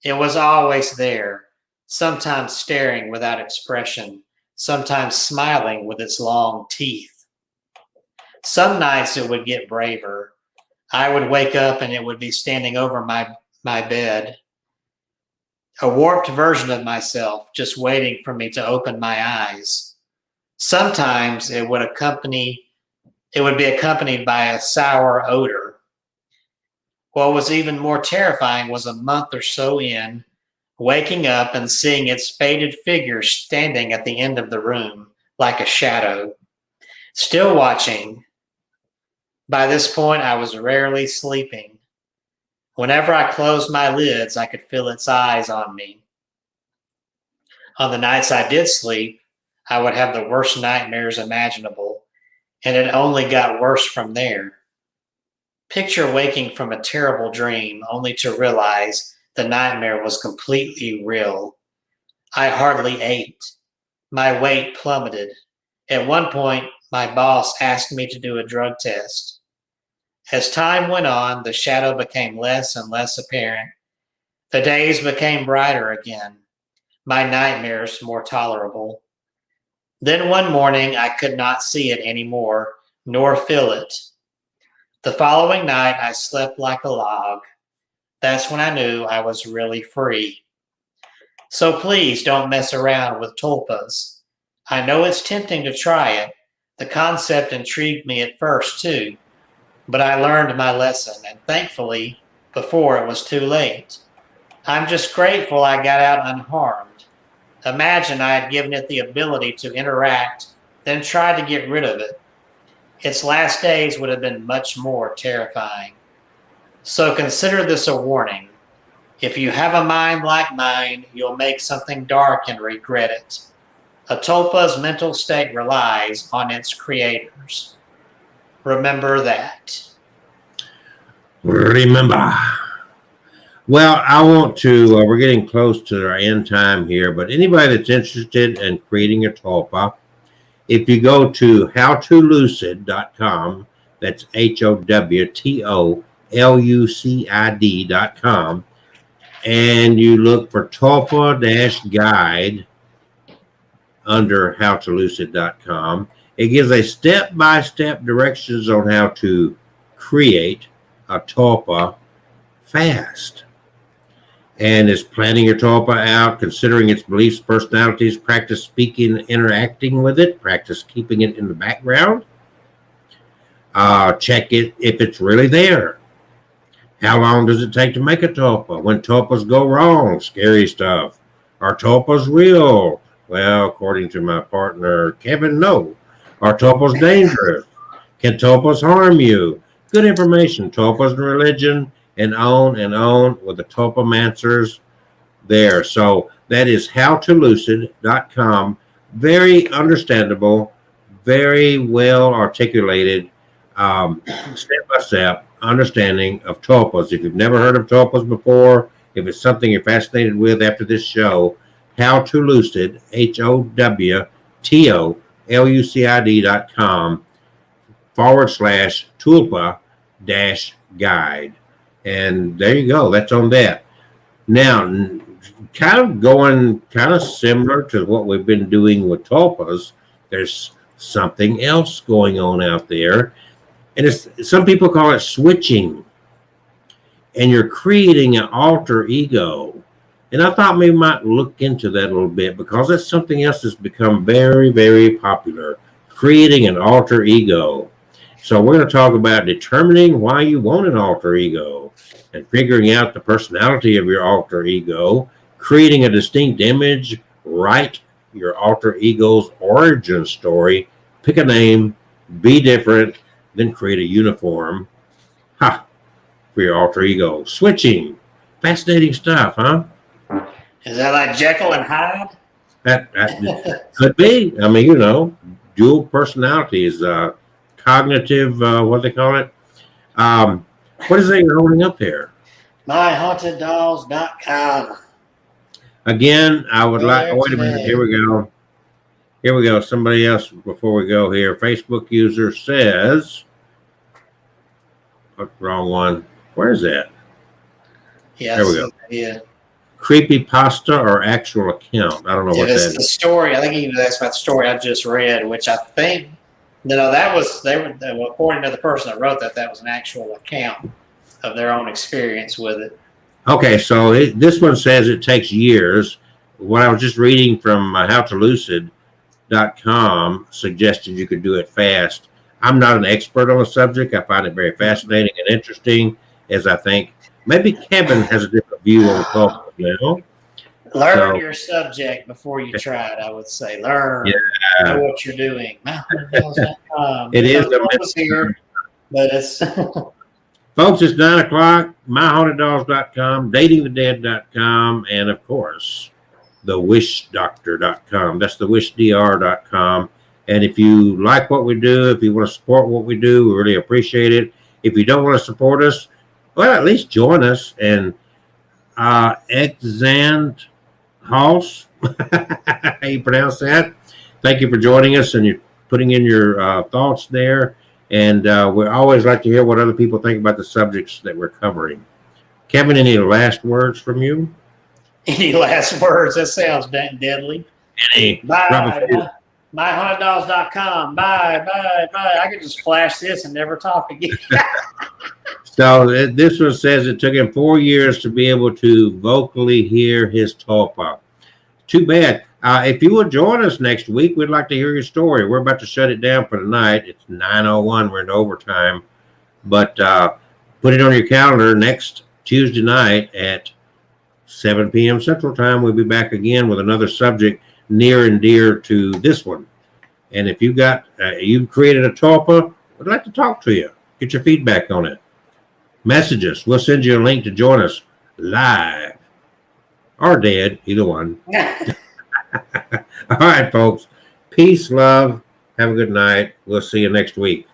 It was always there, sometimes staring without expression, sometimes smiling with its long teeth. Some nights it would get braver. I would wake up and it would be standing over my bed, a warped version of myself, just waiting for me to open my eyes. Sometimes it would be accompanied by a sour odor. What was even more terrifying was a month or so in, waking up and seeing its faded figure standing at the end of the room like a shadow, still watching. By this point, I was rarely sleeping. Whenever I closed my lids, I could feel its eyes on me. On the nights I did sleep, I would have the worst nightmares imaginable, and it only got worse from there. Picture waking from a terrible dream only to realize the nightmare was completely real. I hardly ate. My weight plummeted. At one point, my boss asked me to do a drug test. As time went on, the shadow became less and less apparent. The days became brighter again, my nightmares more tolerable. Then one morning, I could not see it anymore, nor feel it. The following night, I slept like a log. That's when I knew I was really free. So please don't mess around with tulpas. I know it's tempting to try it. The concept intrigued me at first, too. But I learned my lesson, and thankfully, before it was too late. I'm just grateful I got out unharmed. Imagine I had given it the ability to interact, then tried to get rid of it. Its last days would have been much more terrifying. So consider this a warning. If you have a mind like mine, you'll make something dark and regret it. A tulpa's mental state relies on its creators. Remember that. Remember. Well, I want to, we're getting close to our end time here, but anybody that's interested in creating a tulpa, if you go to howtolucid.com, that's HOWTOLUCID.com, and you look for tulpa-guide under howtolucid.com, it gives a step-by-step directions on how to create a tulpa fast. And it's planning your tulpa out, considering its beliefs, personalities, practice speaking, interacting with it, practice keeping it in the background. Check it if it's really there. How long does it take to make a tulpa? When tulpas go wrong, scary stuff. Are tulpas real? Well, according to my partner, Kevin, no. Are tulpas dangerous? Can tulpas harm you? Good information. Tulpas and religion, and on with the Tulpamancers there. So that is howtolucid.com. Very understandable, very well articulated, step-by-step understanding of tulpas. If you've never heard of tulpas before, if it's something you're fascinated with after this show, howtolucid, HOWTOLUCID.com/tulpa-guide. And there you go. That's on that. Now, kind of similar to what we've been doing with tulpas, there's something else going on out there. And some people call it switching. And you're creating an alter ego. And I thought we might look into that a little bit, because that's something else that's become very, very popular. Creating an alter ego. So we're going to talk about determining why you want an alter ego, and figuring out the personality of your alter ego, creating a distinct image, write your alter ego's origin story, pick a name, be different, then create a uniform for your alter ego. Switching. Fascinating stuff, huh? Is that like Jekyll and Hyde? That could be. I mean, dual personalities, cognitive, what do they call it? What is it you're holding up here? MyHauntedDolls.com. Again, I would like, wait a minute, here we go. Here we go. Somebody else before we go here. Facebook user says, wrong one. Where is that? Yeah, there we go. Yeah. creepy pasta or actual account? I don't know what that It's the is. story. I think he was about the story I just read, which I think, that was, well, according to the person that wrote that, that was an actual account of their own experience with it. Okay, so this one says it takes years. What I was just reading from howtolucid.com suggested you could do it fast. I'm not an expert on the subject. I find it very fascinating and interesting, as I think maybe Kevin has a different view on culture now. Learn your subject before you try it, I would say. Learn. Know what you're doing. It is here, but it's folks, it's 9 o'clock. MyHauntedDolls.com, DatingTheDead.com, and of course, TheWishDoctor.com. That's TheWishDR.com. And if you like what we do, if you want to support what we do, we really appreciate it. If you don't want to support us, well, at least join us. And Exand House, how you pronounce that? Thank you for joining us, and you're putting in your thoughts there. And we always like to hear what other people think about the subjects that we're covering. Kevin, any last words from you? Any last words? That sounds deadly. Bye. MyHauntedDolls.com. Bye. I could just flash this and never talk again. So this one says it took him 4 years to be able to vocally hear his tulpa. Too bad. If you will join us next week, we'd like to hear your story. We're about to shut it down for tonight. It's 9:01. We're in overtime. But put it on your calendar next Tuesday night at 7 p.m. Central Time. We'll be back again with another subject near and dear to this one. And if you've created a tulpa, we'd like to talk to you. Get your feedback on it. Message us. We'll send you a link to join us live or dead, either one. All right, folks. Peace, love. Have a good night. We'll see you next week.